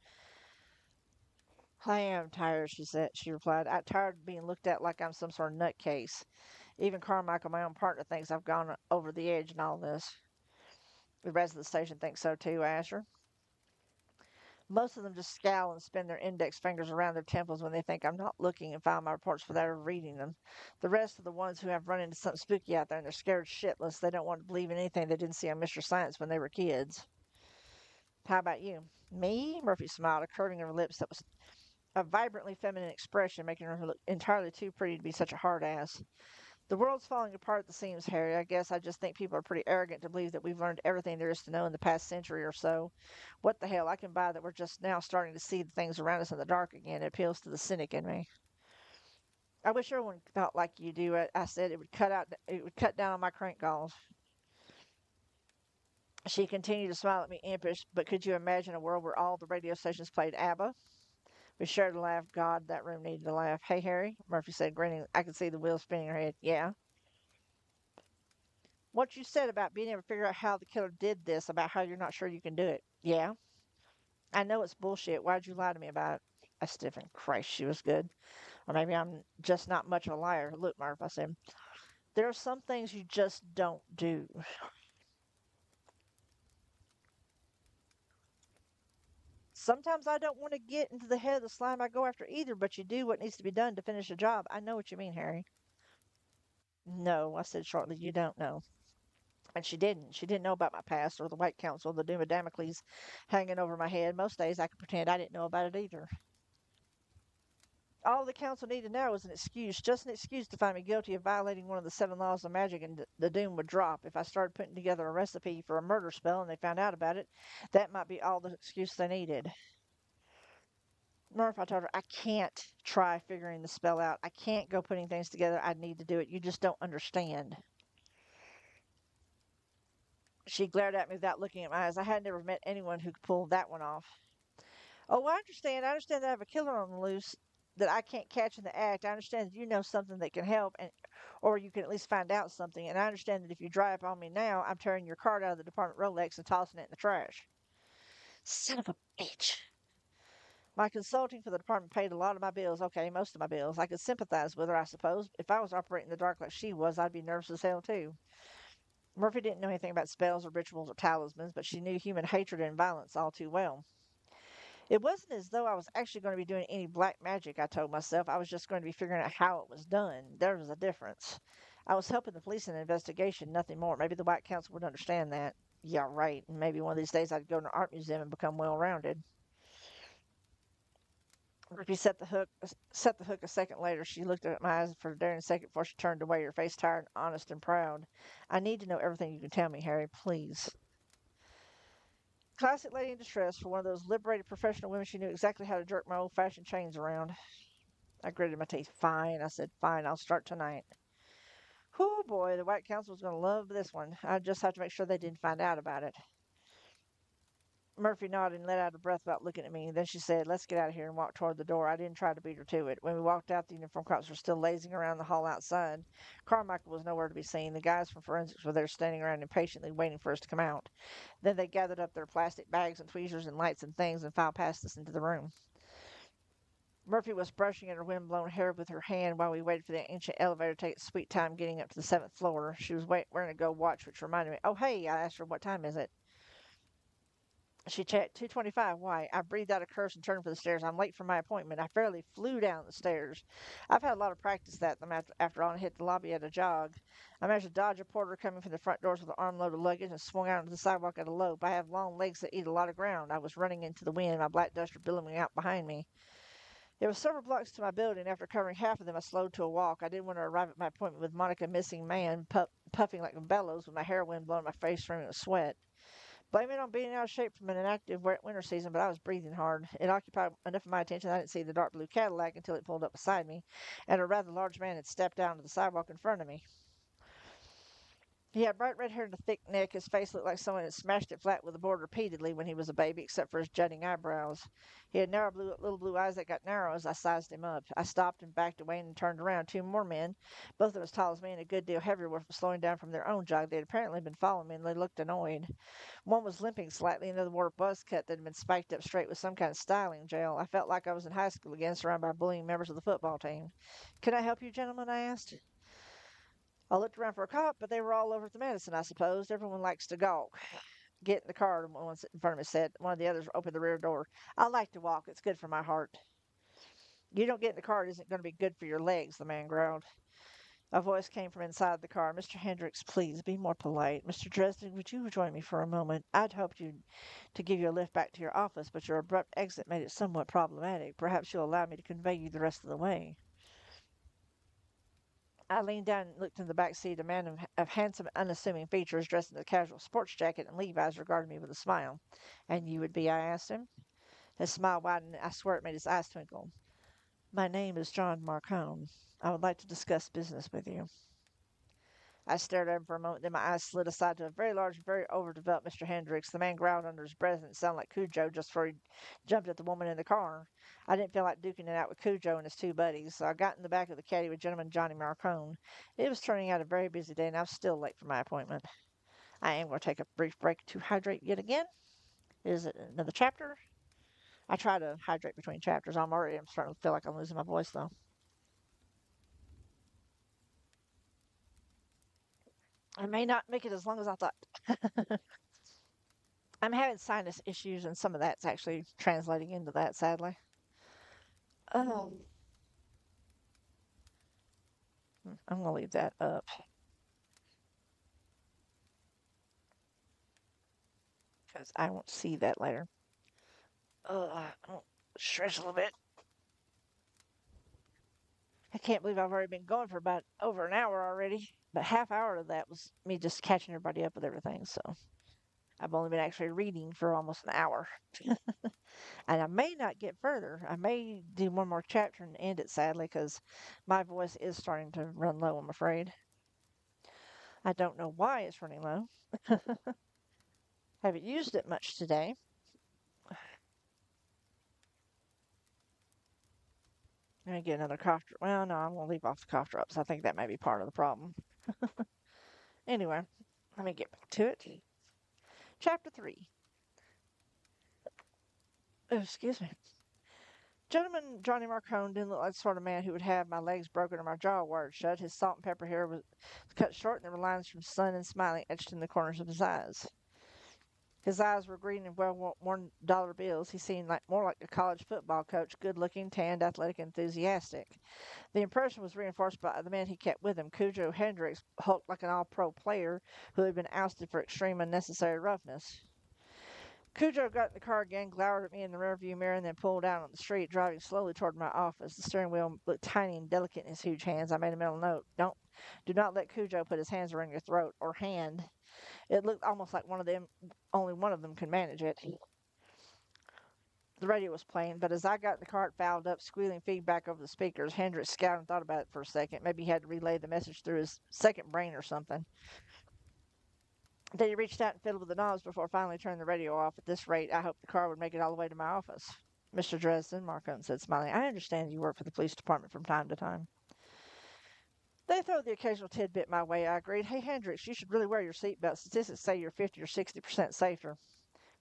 I am tired, she said. She replied. I'm tired of being looked at like I'm some sort of nutcase. Even Carmichael, my own partner, thinks I've gone over the edge in all this. The rest of the station thinks so too, I asked her. Most of them just scowl and spin their index fingers around their temples when they think I'm not looking and file my reports without ever reading them. The rest are the ones who have run into something spooky out there and they're scared shitless. They don't want to believe in anything they didn't see on Mr. Science when they were kids. How about you? Me? Murphy smiled, a curving of her lips that was a vibrantly feminine expression, making her look entirely too pretty to be such a hard ass. The world's falling apart at the seams, Harry. I guess I just think people are pretty arrogant to believe that we've learned everything there is to know in the past century or so. What the hell? I can buy that we're just now starting to see the things around us in the dark again. It appeals to the cynic in me. I wish everyone thought like you do. I said it would cut down on my crank calls. She continued to smile at me impish, but could you imagine a world where all the radio stations played ABBA? We shared a laugh. God, that room needed a laugh. Hey, Harry, Murphy said, grinning. I could see the wheels spinning her head. Yeah. What you said about being able to figure out how the killer did this, about how you're not sure you can do it. Yeah. I know it's bullshit. Why'd you lie to me about it? I stiffened. Christ, she was good. Or maybe I'm just not much of a liar. Look, Murph, I said, there are some things you just don't do. Sometimes I don't want to get into the head of the slime I go after either, but you do what needs to be done to finish a job. I know what you mean, Harry. No, I said shortly, you don't know. And she didn't. She didn't know about my past or the White Council, the doom of Damocles hanging over my head. Most days I could pretend I didn't know about it either. All the council needed now was an excuse, just an excuse to find me guilty of violating one of the seven laws of magic, and the doom would drop. If I started putting together a recipe for a murder spell and they found out about it, that might be all the excuse they needed. Murph, I told her, I can't try figuring the spell out. I can't go putting things together. I need to do it. You just don't understand. She glared at me without looking at my eyes. I had never met anyone who could pull that one off. Oh, I understand. I understand that I have a killer on the loose that I can't catch in the act. I understand that you know something that can help, and or you can at least find out something. And I understand that if you dry up on me now, I'm tearing your card out of the department Rolex and tossing it in the trash. Son of a bitch. My consulting for the department paid a lot of my bills. Okay, most of my bills. I could sympathize with her, I suppose. If I was operating in the dark like she was, I'd be nervous as hell, too. Murphy didn't know anything about spells or rituals or talismans, but she knew human hatred and violence all too well. It wasn't as though I was actually going to be doing any black magic, I told myself. I was just going to be figuring out how it was done. There was a difference. I was helping the police in an investigation, nothing more. Maybe the White Council would understand that. Yeah, right. And maybe one of these days I'd go to an art museum and become well rounded. Ricky set the hook a second later. She looked at my eyes for a daring second before she turned away, her face tired, honest, and proud. I need to know everything you can tell me, Harry, please. Classic lady in distress for one of those liberated professional women. She knew exactly how to jerk my old-fashioned chains around. I gritted my teeth. Fine, I said. Fine, I'll start tonight. Whew, boy, the White Council was going to love this one. I just have to make sure they didn't find out about it. Murphy nodded and let out a breath without looking at me. Then she said, let's get out of here, and walked toward the door. I didn't try to beat her to it. When we walked out, the uniform cops were still lazing around the hall outside. Carmichael was nowhere to be seen. The guys from forensics were there standing around impatiently waiting for us to come out. Then they gathered up their plastic bags and tweezers and lights and things and filed past us into the room. Murphy was brushing at her wind-blown hair with her hand while we waited for the ancient elevator to take its sweet time getting up to the seventh floor. She was wearing a gold watch, which reminded me, oh, hey, I asked her, what time is it? She checked 2:25. Why? I breathed out a curse and turned for the stairs. I'm late for my appointment. I fairly flew down the stairs. I've had a lot of practice that them after all and hit the lobby at a jog. I managed to dodge a porter coming from the front doors with an armload of luggage and swung out onto the sidewalk at a lope. I have long legs that eat a lot of ground. I was running into the wind, my black duster billowing out behind me. It was several blocks to my building. After covering half of them, I slowed to a walk. I didn't want to arrive at my appointment with Monica missing man, puffing like bellows with my hair wind blowing my face streaming with sweat. Blame it on being out of shape from an inactive winter season, but I was breathing hard. It occupied enough of my attention I didn't see the dark blue Cadillac until it pulled up beside me, and a rather large man had stepped out onto the sidewalk in front of me. He had bright red hair and a thick neck. His face looked like someone had smashed it flat with a board repeatedly when he was a baby, except for his jutting eyebrows. He had narrow little blue eyes that got narrow as I sized him up. I stopped and backed away and turned around. Two more men, both of them as tall as me and a good deal heavier, were slowing down from their own jog. They had apparently been following me, and they looked annoyed. One was limping slightly, and the other wore a buzz cut that had been spiked up straight with some kind of styling gel. I felt like I was in high school again, surrounded by bullying members of the football team. "Can I help you, gentlemen?" I asked. I looked around for a cop, but they were all over at the Madison, I suppose. Everyone likes to gawk. "Get in the car," one in front of me said. One of the others opened the rear door. "I like to walk. It's good for my heart." "You don't get in the car, it isn't going to be good for your legs," the man growled. A voice came from inside the car. "Mr. Hendricks, please be more polite. Mr. Dresden, would you join me for a moment? I'd hoped to give you a lift back to your office, but your abrupt exit made it somewhat problematic. Perhaps you'll allow me to convey you the rest of the way." I leaned down and looked in the back seat. A man of handsome, unassuming features, dressed in a casual sports jacket and Levi's, regarded me with a smile. "And you would be?" I asked him. His smile widened. I swear it made his eyes twinkle. "My name is John Marcone. I would like to discuss business with you." I stared at him for a moment, then my eyes slid aside to a very large, very overdeveloped Mr. Hendricks. The man growled under his breath, and it sounded like Cujo just before he jumped at the woman in the car. I didn't feel like duking it out with Cujo and his two buddies, so I got in the back of the caddy with gentleman Johnny Marcone. It was turning out a very busy day, and I was still late for my appointment. I am going to take a brief break to hydrate yet again. Is it another chapter? I try to hydrate between chapters. I'm starting to feel like I'm losing my voice, though. I may not make it as long as I thought. I'm having sinus issues, and some of that's actually translating into that, sadly. Oh, I'm going to leave that up because I won't see that later. I'll stretch a little bit. I can't believe I've already been going for about over an hour already. But half hour of that was me just catching everybody up with everything. So I've only been actually reading for almost an hour. And I may not get further. I may do one more chapter and end it, sadly, because my voice is starting to run low, I'm afraid. I don't know why it's running low. Haven't used it much today. I'm going to get another cough drop. Well, no, I'm going to leave off the cough drops. I think that may be part of the problem. Anyway, let me get back to it. Chapter 3. Oh, excuse me. Gentleman Johnny Marcone didn't look like the sort of man who would have my legs broken or my jaw wired shut. His salt and pepper hair was cut short, and there were lines from sun and smiling etched in the corners of his eyes. His eyes were green and well-worn dollar bills. He seemed more like a college football coach, good-looking, tanned, athletic, enthusiastic. The impression was reinforced by the man he kept with him. Cujo Hendricks hulked like an all-pro player who had been ousted for extreme unnecessary roughness. Cujo got in the car again, glowered at me in the rearview mirror, and then pulled out on the street, driving slowly toward my office. The steering wheel looked tiny and delicate in his huge hands. I made a mental note. Do not let Cujo put his hands around your throat or hand. It looked almost like only one of them could manage it. The radio was playing, but as I got in the car, it fouled up, squealing feedback over the speakers. Hendricks scowled and thought about it for a second. Maybe he had to relay the message through his second brain or something. Then he reached out and fiddled with the knobs before finally turning the radio off. At this rate, I hoped the car would make it all the way to my office. "Mr. Dresden," Marcone said, smiling, "I understand you work for the police department from time to time." "They throw the occasional tidbit my way," I agreed. "Hey, Hendricks, you should really wear your seatbelt. Statistics say you're 50 or 60% safer."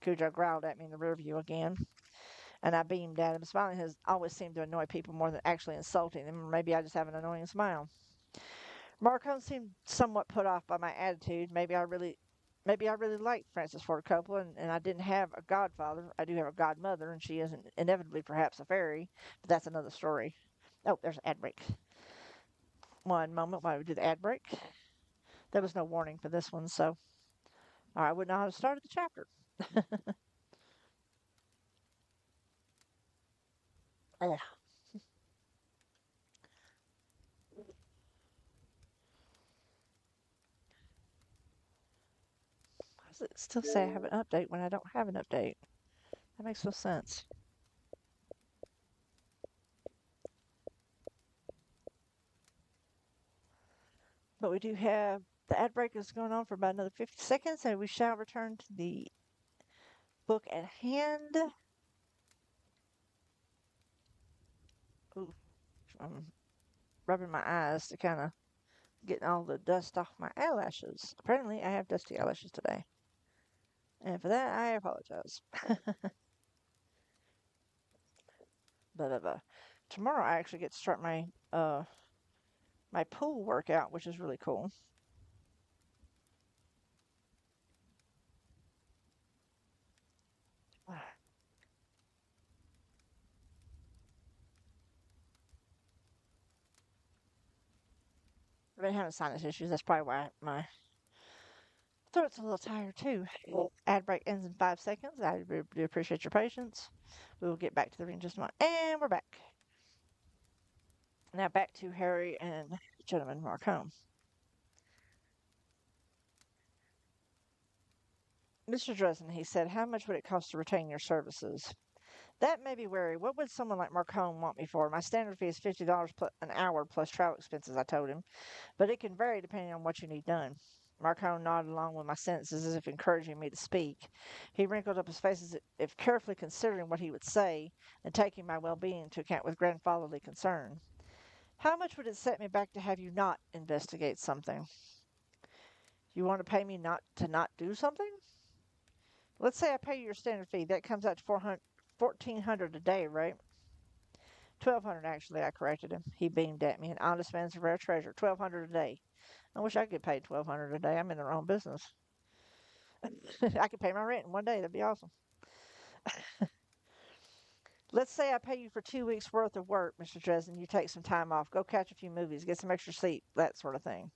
Cujo growled at me in the rear view again. And I beamed at him. Smiling has always seemed to annoy people more than actually insulting them. Or maybe I just have an annoying smile. Marcone seemed somewhat put off by my attitude. Maybe I really liked Francis Ford Coppola, and I didn't have a godfather. I do have a godmother, and she isn't inevitably perhaps a fairy, but that's another story. Oh, there's an ad break. One moment while we do the ad break. There was no warning for this one, so I would not have started the chapter. Ugh. Why does it still say I have an update when I don't have an update? That makes no sense. But we do have the ad break is going on for about another 50 seconds, and we shall return to the book at hand. Ooh, I'm rubbing my eyes to kind of get all the dust off my eyelashes. Apparently, I have dusty eyelashes today. And for that, I apologize. But tomorrow, I actually get to start my pool workout, which is really cool. I've been having sinus issues. That's probably why my throat's a little tired too. Ad break ends in 5 seconds. I do appreciate your patience. We will get back to the ring in just a moment. And we're back. Now back to Harry and Gentleman Marcone. Mr. Dresden, he said, how much would it cost to retain your services? That may be wary. What would someone like Marcone want me for? My standard fee is $50 an hour plus travel expenses, I told him, but it can vary depending on what you need done. Marcone nodded along with my sentences as if encouraging me to speak. He wrinkled up his face as if carefully considering what he would say and taking my well-being into account with grandfatherly concern. How much would it set me back to have you not investigate something? You want to pay me not do something? Let's say I pay you your standard fee. That comes out to 1400 a day, right? 1200 actually, I corrected him. He beamed at me. An honest man's a rare treasure. 1200 a day. I wish I could get paid 1200 a day. I'm in the wrong business. I could pay my rent in one day. That'd be awesome. Let's say I pay you for 2 weeks worth of work, Mr. Dresden. You take some time off, go catch a few movies, get some extra sleep, that sort of thing.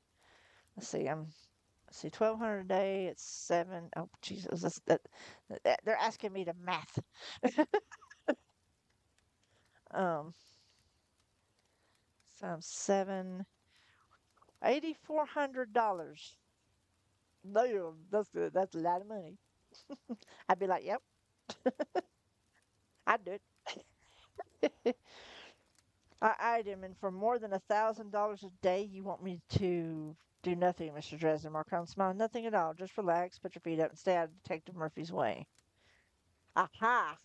Let's see. Let's see, 1200 a day. It's seven. Oh, Jesus, they're asking me to math. um, some seven, $8,400. No, that's good. That's a lot of money. I'd be like, yep, I'd do it. I eyed him, and for more than $1,000 a day, you want me to do nothing, Mr. Dresden. Marcone smiled. Nothing at all. Just relax, put your feet up, and stay out of Detective Murphy's way. Aha!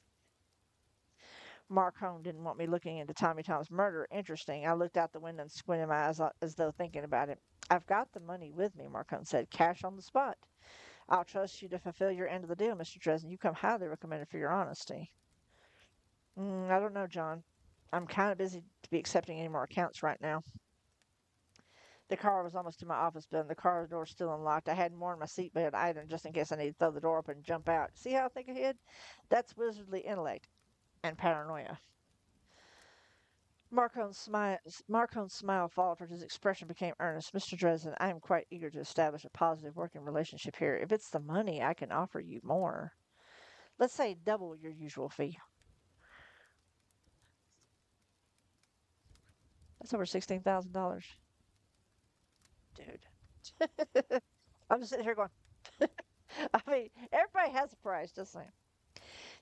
Marcone didn't want me looking into Tommy Tom's murder. Interesting. I looked out the window and squinted my eyes as though thinking about it. I've got the money with me, Marcone said. Cash on the spot. I'll trust you to fulfill your end of the deal, Mr. Dresden. You come highly recommended for your honesty. I don't know, John. I'm kind of busy to be accepting any more accounts right now. The car was almost to my office building. The car door still unlocked. I hadn't worn my seatbelt either, just in case I needed to throw the door open and jump out. See how I think ahead? That's wizardly intellect and paranoia. Marcone's smile faltered. His expression became earnest. Mr. Dresden, I am quite eager to establish a positive working relationship here. If it's the money, I can offer you more. Let's say double your usual fee. That's over $16,000. Dude. I'm just sitting here going, I mean, everybody has a price, just saying.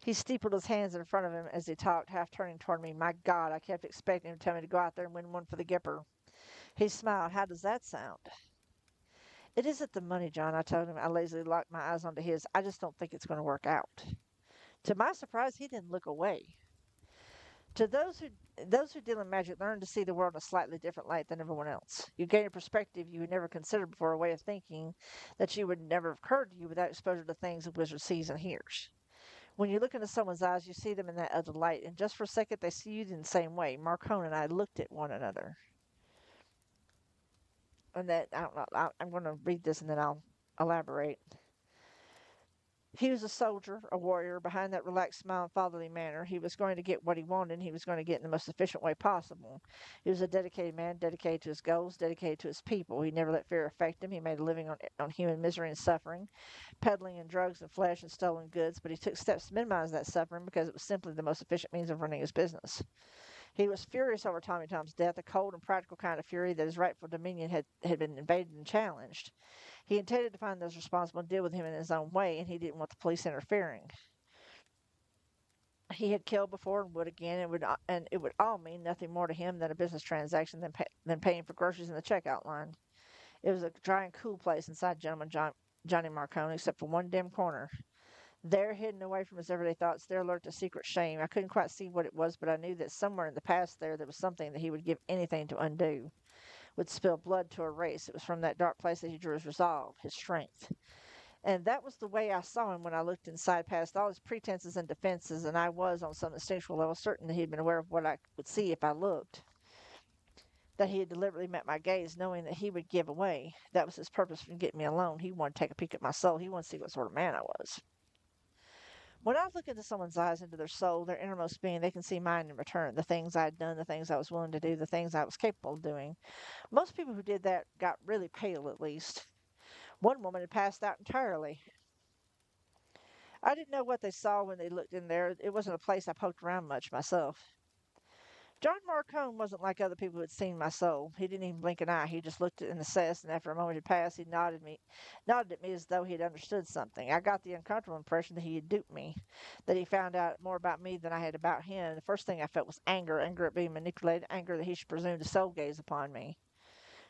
He steepled his hands in front of him as he talked, half turning toward me. My God, I kept expecting him to tell me to go out there and win one for the Gipper. He smiled. How does that sound? It isn't the money, John, I told him. I lazily locked my eyes onto his. I just don't think it's going to work out. To my surprise, he didn't look away. To those who deal in magic learn to see the world in a slightly different light than everyone else. You gain a perspective you had never considered before, a way of thinking that you would never have occurred to you without exposure to things a wizard sees and hears. When you look into someone's eyes, you see them in that other light, and just for a second, they see you in the same way. Marcone and I looked at one another. And that, I don't know, I'm going to read this and then I'll elaborate. He was a soldier, a warrior. Behind that relaxed smile and fatherly manner, he was going to get what he wanted, and he was going to get in the most efficient way possible. He was a dedicated man, dedicated to his goals, dedicated to his people. He never let fear affect him. He made a living on human misery and suffering, peddling in drugs and flesh and stolen goods, but he took steps to minimize that suffering because it was simply the most efficient means of running his business. He was furious over Tommy Tom's death, a cold and practical kind of fury that his rightful dominion had been invaded and challenged. He intended to find those responsible and deal with him in his own way, and he didn't want the police interfering. He had killed before and would again, and it would all mean nothing more to him than a business transaction than paying for groceries in the checkout line. It was a dry and cool place inside Johnny Marcone, except for one dim corner. There, hidden away from his everyday thoughts, there lurked a secret shame. I couldn't quite see what it was, but I knew that somewhere in the past there was something that he would give anything to undo, would spill blood to erase. It was from that dark place that he drew his resolve, his strength. And that was the way I saw him when I looked inside past all his pretenses and defenses, and I was, on some instinctual level, certain that he had been aware of what I would see if I looked. That he had deliberately met my gaze, knowing that he would give away. That was his purpose in getting me alone. He wanted to take a peek at my soul. He wanted to see what sort of man I was. When I look into someone's eyes, into their soul, their innermost being, they can see mine in return. The things I had done, the things I was willing to do, the things I was capable of doing. Most people who did that got really pale, at least. One woman had passed out entirely. I didn't know what they saw when they looked in there. It wasn't a place I poked around much myself. John Marcone wasn't like other people who had seen my soul. He didn't even blink an eye. He just looked in the cess, and after a moment had passed, he nodded at me as though he had understood something. I got the uncomfortable impression that he had duped me, that he found out more about me than I had about him. The first thing I felt was anger at being manipulated, anger that he should presume to soul gaze upon me.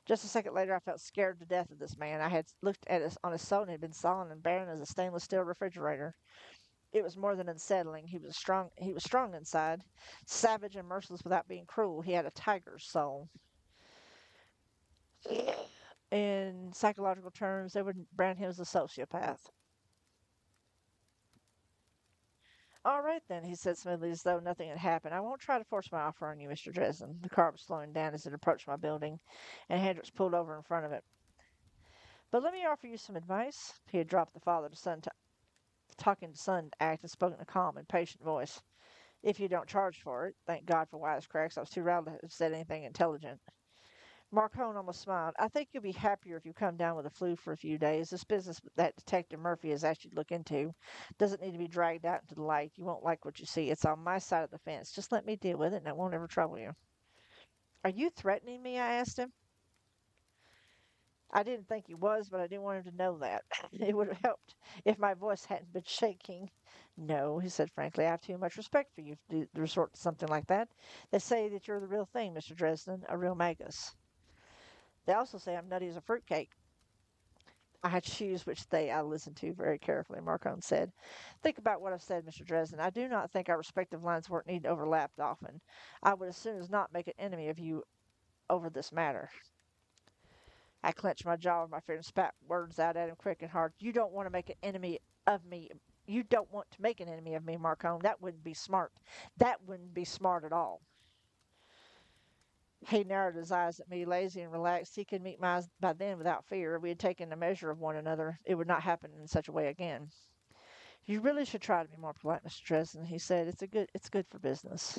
Just a second later, I felt scared to death of this man. I had looked at us on his soul and had been solid and barren as a stainless steel refrigerator. It was more than unsettling. He was strong inside, savage and merciless without being cruel. He had a tiger's soul. In psychological terms, they would brand him as a sociopath. All right, then, he said smoothly as though nothing had happened. I won't try to force my offer on you, Mr. Dresden. The car was slowing down as it approached my building, and Hendricks pulled over in front of it. But let me offer you some advice. He had dropped the father to son talking to son act and spoken in a calm and patient voice. If you don't charge for it, thank God for wisecracks. I was too rattled to have said anything intelligent. Marcone almost smiled. I think you'll be happier if you come down with the flu for a few days. This business that Detective Murphy has asked you to look into doesn't need to be dragged out into the light. You won't like what you see. It's on my side of the fence. Just let me deal with it, and it won't ever trouble you. Are you threatening me? I asked him. I didn't think he was, but I didn't want him to know that. It would have helped if my voice hadn't been shaking. No, he said frankly, I have too much respect for you to resort to something like that. They say that you're the real thing, Mr. Dresden, a real magus. They also say I'm nutty as a fruitcake. I choose which I listen to very carefully, Marcone said. Think about what I've said, Mr. Dresden. I do not think our respective lines of work need to overlap often. I would as soon as not make an enemy of you over this matter. I clenched my jaw with my finger and spat words out at him quick and hard. You don't want to make an enemy of me. You don't want to make an enemy of me, Marcone. That wouldn't be smart. That wouldn't be smart at all. He narrowed his eyes at me, lazy and relaxed. He could meet my eyes by then without fear. We had taken a measure of one another. It would not happen in such a way again. You really should try to be more polite, Mr. Dresden, he said. It's good for business.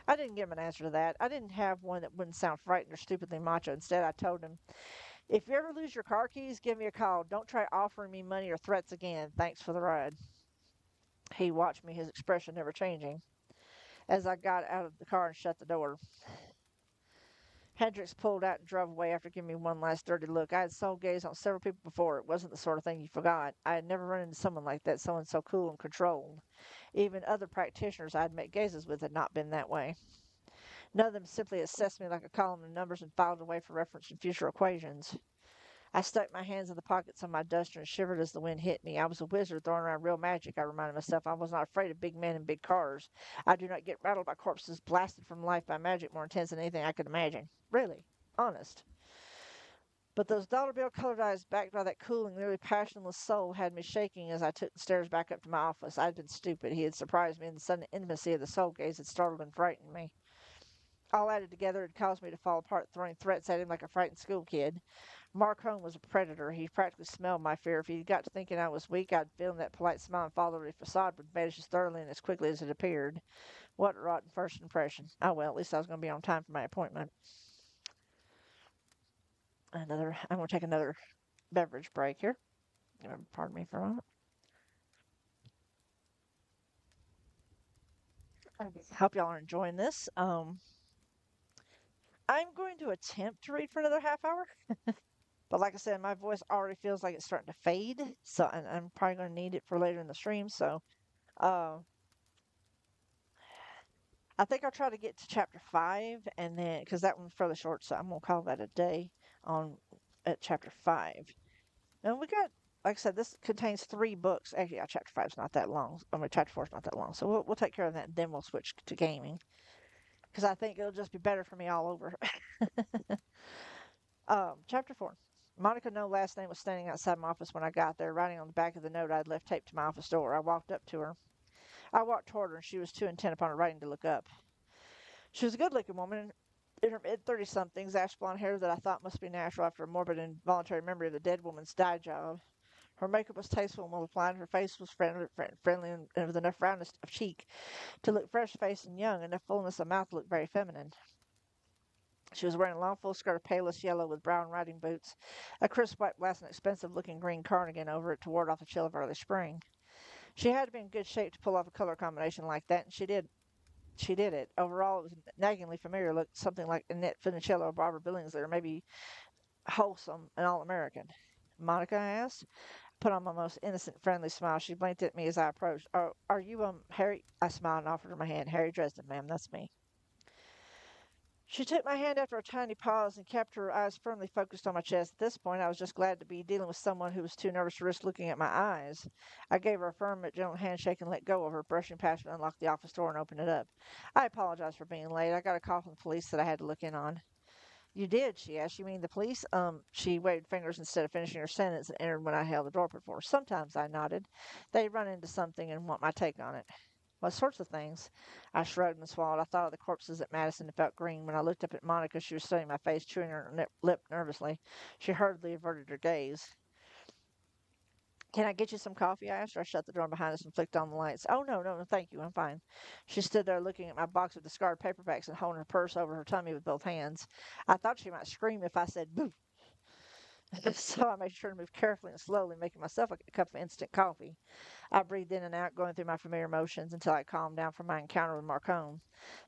I didn't give him an answer to that. I didn't have one that wouldn't sound frightened or stupidly macho. Instead, I told him, if you ever lose your car keys, give me a call. Don't try offering me money or threats again. Thanks for the ride. He watched me, his expression never changing, as I got out of the car and shut the door. Hendricks pulled out and drove away after giving me one last dirty look. I had soul gazed on several people before. It wasn't the sort of thing you forgot. I had never run into someone like that, someone so cool and controlled. Even other practitioners I had met gazes with had not been that way. None of them simply assessed me like a column of numbers and filed away for reference in future equations. I stuck my hands in the pockets of my duster and shivered as the wind hit me. I was a wizard throwing around real magic, I reminded myself. I was not afraid of big men and big cars. I do not get rattled by corpses blasted from life by magic more intense than anything I could imagine. Really. Honest. But those dollar bill colored eyes, backed by that cooling, nearly passionless soul, had me shaking as I took the stairs back up to my office. I'd been stupid. He had surprised me, and the sudden intimacy of the soul gaze had startled and frightened me. All added together had caused me to fall apart, throwing threats at him like a frightened school kid. Mark Hone was a predator. He practically smelled my fear. If he got to thinking I was weak, I'd feel that polite smile and fatherly facade would vanish as thoroughly and as quickly as it appeared. What a rotten first impression. Oh well, at least I was going to be on time for my appointment. I'm going to take another beverage break here. Pardon me for a moment. Hope y'all are enjoying this. I'm going to attempt to read for another half hour, but like I said, my voice already feels like it's starting to fade, so and I'm probably going to need it for later in the stream. So, uh, I think I'll try to get to chapter 5, and then because that one's fairly short, so I'm gonna call that a day on at chapter 5. And we got, like I said, this contains 3 books. Actually, yeah, chapter 5 is not that long. I mean, chapter 4 is not that long, so we'll take care of that, and then we'll switch to gaming because I think it'll just be better for me all over. Chapter 4. Monica No Last Name was standing outside my office when I got there, writing on the back of the note I'd left taped to my office door. I walked up to her. I walked toward her, and she was too intent upon her writing to look up. She was a good-looking woman in her mid-30 somethings, ash blonde hair that I thought must be natural after a morbid and involuntary memory of the dead woman's dye job. Her makeup was tasteful and well applied. Her face was friendly and with enough roundness of cheek to look fresh-faced and young, and enough fullness of mouth to look very feminine. She was wearing a long full skirt of palest yellow with brown riding boots, a crisp white blouse, and an expensive-looking green cardigan over it to ward off the chill of early spring. She had to be in good shape to pull off a color combination like that, and she did. She did it. Overall, it was naggingly familiar. Looked something like Annette Funicello or Barbara Billingsley, or maybe wholesome and all-American. Monica, I asked. Put on my most innocent, friendly smile. She blinked at me as I approached. Are you, Harry? I smiled and offered her my hand. Harry Dresden, ma'am. That's me. She took my hand after a tiny pause and kept her eyes firmly focused on my chest. At this point, I was just glad to be dealing with someone who was too nervous to risk looking at my eyes. I gave her a firm but gentle handshake and let go of her, brushing past her to unlock the office door and open it up. I apologized for being late. I got a call from the police that I had to look in on. You did, she asked. You mean the police? She waved fingers instead of finishing her sentence and entered when I held the door before. Sometimes, I nodded. They run into something and want my take on it. What sorts of things? I shrugged and swallowed. I thought of the corpses at Madison and felt green. When I looked up at Monica, she was studying my face, chewing her lip nervously. She hurriedly averted her gaze. Can I get you some coffee? I asked her. I shut the door behind us and flicked on the lights. Oh, no, no, no, thank you. I'm fine. She stood there looking at my box of discarded paperbacks and holding her purse over her tummy with both hands. I thought she might scream if I said boo. So I made sure to move carefully and slowly, making myself a cup of instant coffee. I breathed in and out, going through my familiar motions until I calmed down from my encounter with Marcone.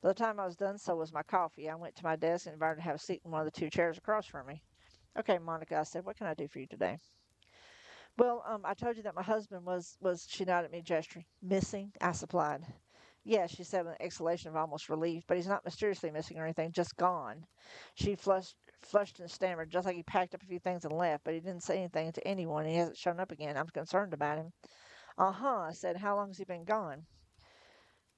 By the time I was done, so was my coffee. I went to my desk and invited her to have a seat in one of the 2 chairs across from me. Okay, Monica, I said, what can I do for you today? Well, I told you that my husband was, she nodded at me, gesturing. Missing? I supplied. Yes, she said with an exhalation of almost relief, but he's not mysteriously missing or anything, just gone. She flushed and stammered, just like he packed up a few things and left, but he didn't say anything to anyone. He hasn't shown up again. I'm concerned about him. Uh-huh, I said. How long has he been gone?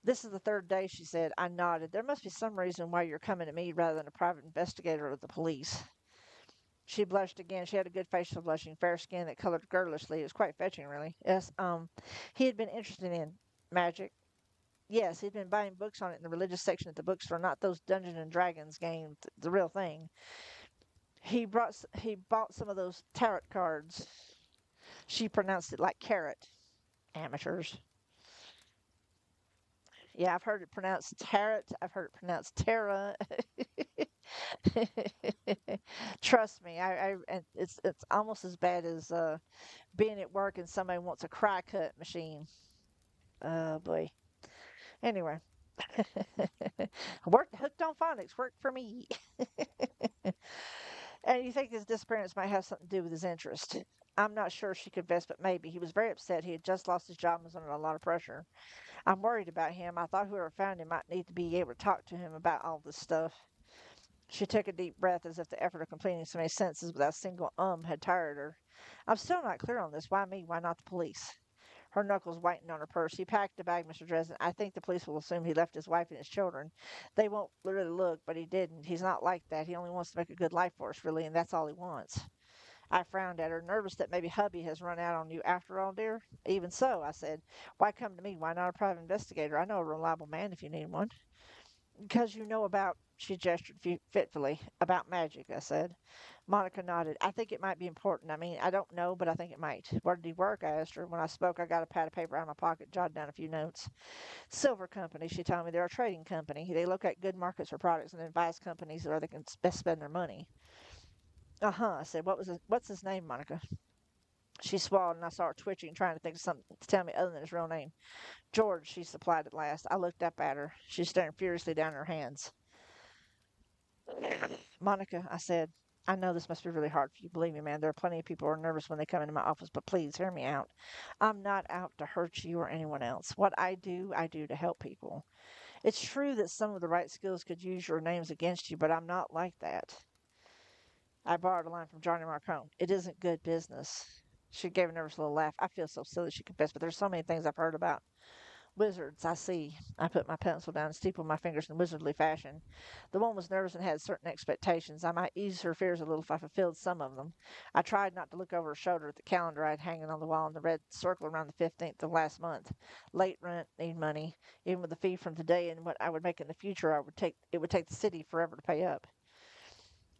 This is the 3rd day, she said. I nodded. There must be some reason why you're coming to me rather than a private investigator of the police. She blushed again. She had a good facial blushing, fair skin that colored girlishly. It was quite fetching, really. Yes, he had been interested in magic. Yes, he'd been buying books on it in the religious section at the bookstore, not those Dungeons and Dragons games, the real thing. He bought some of those tarot cards. She pronounced it like carrot. Amateurs. Yeah, I've heard it pronounced tarot. I've heard it pronounced Terra. Trust me, and it's almost as bad as being at work and somebody wants a cry cut machine. Oh boy. Anyway, worked hooked on phonics. Worked for me. And you think his disappearance might have something to do with his interest? I'm not sure, she confessed, but maybe. He was very upset. He had just lost his job and was under a lot of pressure. I'm worried about him. I thought whoever found him might need to be able to talk to him about all this stuff. She took a deep breath as if the effort of completing so many sentences without a single had tired her. I'm still not clear on this. Why me? Why not the police? Her knuckles whitened on her purse. He packed a bag, Mr. Dresden. I think the police will assume he left his wife and his children. They won't really look, but he didn't. He's not like that. He only wants to make a good life for us, really, and that's all he wants. I frowned at her, nervous that maybe hubby has run out on you after all, dear. Even so, I said, why come to me? Why not a private investigator? I know a reliable man if you need one. Because you know about, she gestured fitfully, about magic, I said. Monica nodded. I think it might be important. I mean, I don't know, but I think it might. Where did he work? I asked her. When I spoke, I got a pad of paper out of my pocket, jotted down a few notes. Silver Company, she told me. They're a trading company. They look at good markets for products and advise companies where they can best spend their money. Uh-huh, I said. What's his name, Monica? She swallowed, and I saw her twitching, trying to think of something to tell me other than his real name. George, she supplied at last. I looked up at her. She was staring furiously down at her hands. Monica, I said, I know this must be really hard for you. Believe me, man, there are plenty of people who are nervous when they come into my office, but please hear me out. I'm not out to hurt you or anyone else. What I do to help people. It's true that some of the right skills could use your names against you, but I'm not like that. I borrowed a line from Johnny Marcone. It isn't good business. She gave a nervous little laugh. I feel so silly, she confessed, but there's so many things I've heard about. Wizards, I see. I put my pencil down and steepled my fingers in wizardly fashion. The woman was nervous and had certain expectations. I might ease her fears a little if I fulfilled some of them. I tried not to look over her shoulder at the calendar I had hanging on the wall and the red circle around the 15th of last month. Late rent, need money. Even with the fee from today and what I would make in the future, it would take the city forever to pay up.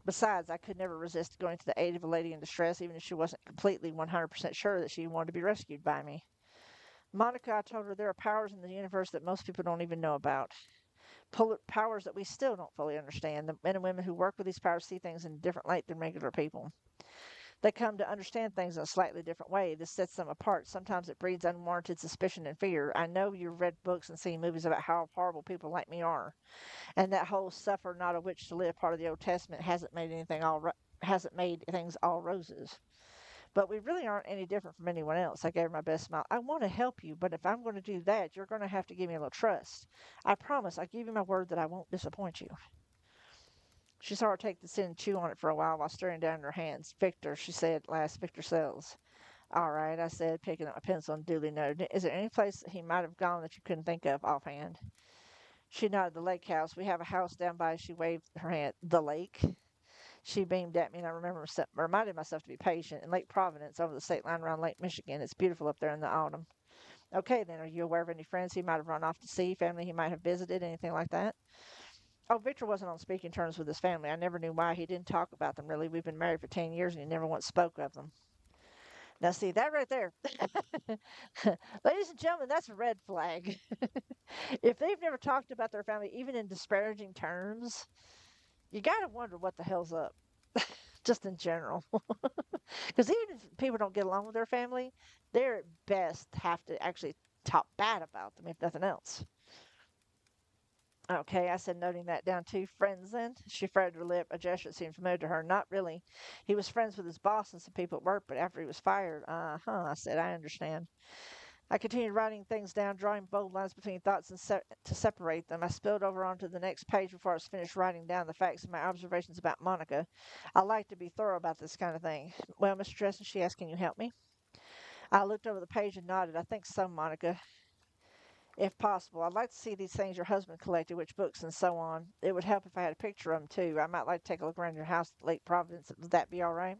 Besides, I could never resist going to the aid of a lady in distress, even if she wasn't completely 100% sure that she wanted to be rescued by me. Monica, I told her there are powers in the universe that most people don't even know about. Powers that we still don't fully understand. The men and women who work with these powers see things in a different light than regular people. They come to understand things in a slightly different way. This sets them apart. Sometimes it breeds unwarranted suspicion and fear. I know you've read books and seen movies about how horrible people like me are, and that whole "suffer not a witch to live" part of the Old Testament hasn't made things all roses. But we really aren't any different from anyone else. I gave her my best smile. I want to help you, but if I'm going to do that, you're going to have to give me a little trust. I promise. I give you my word that I won't disappoint you. She saw her take the sin and chew on it for a while staring down at her hands. Victor, she said at last. Victor Sells. All right, I said, picking up my pencil and duly noted. Is there any place that he might have gone that you couldn't think of offhand? She nodded. The lake house. We have a house down by, she waved her hand. The lake? She beamed at me, and I reminded myself to be patient. In Lake Providence, over the state line around Lake Michigan, it's beautiful up there in the autumn. Okay, then, are you aware of any friends he might have run off to see, family he might have visited, anything like that? Oh, Victor wasn't on speaking terms with his family. I never knew why. He didn't talk about them, really. We've been married for 10 years, and he never once spoke of them. Now, see, that right there, ladies and gentlemen, that's a red flag. If they've never talked about their family, even in disparaging terms, you got to wonder what the hell's up, just in general. Because even if people don't get along with their family, they're at best have to actually talk bad about them, if nothing else. Okay, I said, noting that down too. Friends then? She fretted her lip, a gesture that seemed familiar to her. Not really. He was friends with his boss and some people at work, but after he was fired, I said, I understand. I continued writing things down, drawing bold lines between thoughts to separate them. I spilled over onto the next page before I was finished writing down the facts and my observations about Monica. I like to be thorough about this kind of thing. Well, Mr. Dresden, she asked, can you help me? I looked over the page and nodded. I think so, Monica. If possible, I'd like to see these things your husband collected, which books and so on. It would help if I had a picture of them, too. I might like to take a look around your house at Lake Providence. Would that be all right?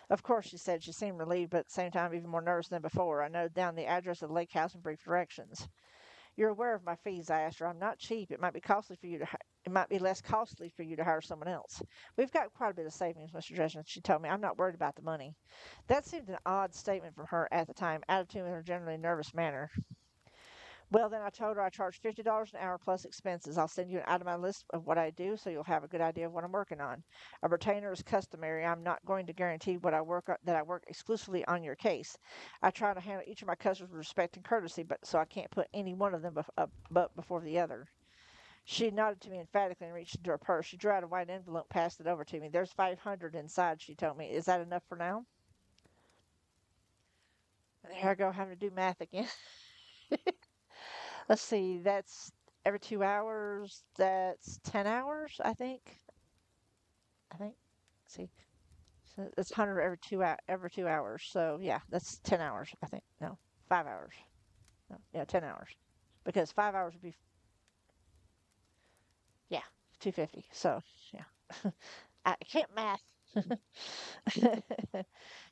Of course, she said. She seemed relieved, but at the same time even more nervous than before. I noted down the address of the lake house and brief directions. You're aware of my fees, I asked her. I'm not cheap. It might be costly for you to it might be less costly for you to hire someone else. We've got quite a bit of savings, Mr. Dresden, she told me. I'm not worried about the money. That seemed an odd statement from her at the time, attitude in her generally nervous manner. Well, then I told her I charge $50 an hour plus expenses. I'll send you an itemized list of what I do so you'll have a good idea of what I'm working on. A retainer is customary. I'm not going to guarantee that I work exclusively on your case. I try to handle each of my customers with respect and courtesy, but so I can't put any one of them before the other. She nodded to me emphatically and reached into her purse. She drew out a white envelope, passed it over to me. There's 500 inside, she told me. Is that enough for now? There I go, having to do math again. Let's see, that's every 2 hours. That's 10 hours, I think. I think. Let's see. So it's 100 every 2 hours. So yeah, that's 10 hours, I think. No, 5 hours. No, yeah, 10 hours. Because 5 hours would be, yeah, 250. So yeah. I can't math.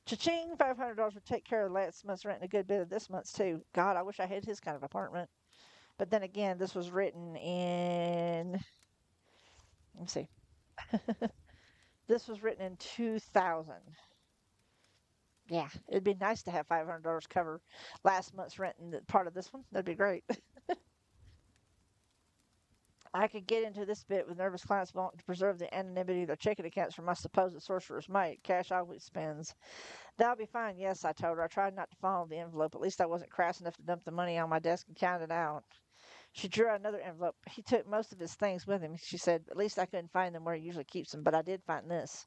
Cha-ching, $500 would take care of last month's rent and a good bit of this month's too. God, I wish I had his kind of apartment. But then again, this was written in, let me see, this was written in 2000. Yeah, it'd be nice to have $500 cover last month's rent and part of this one. That'd be great. I could get into this bit with nervous clients wanting to preserve the anonymity of their checking accounts from my supposed sorcerer's mate. Cash always spends. That'll be fine, yes, I told her. I tried not to follow the envelope. At least I wasn't crass enough to dump the money on my desk and count it out. She drew out another envelope. He took most of his things with him, she said. At least I couldn't find them where he usually keeps them, but I did find this.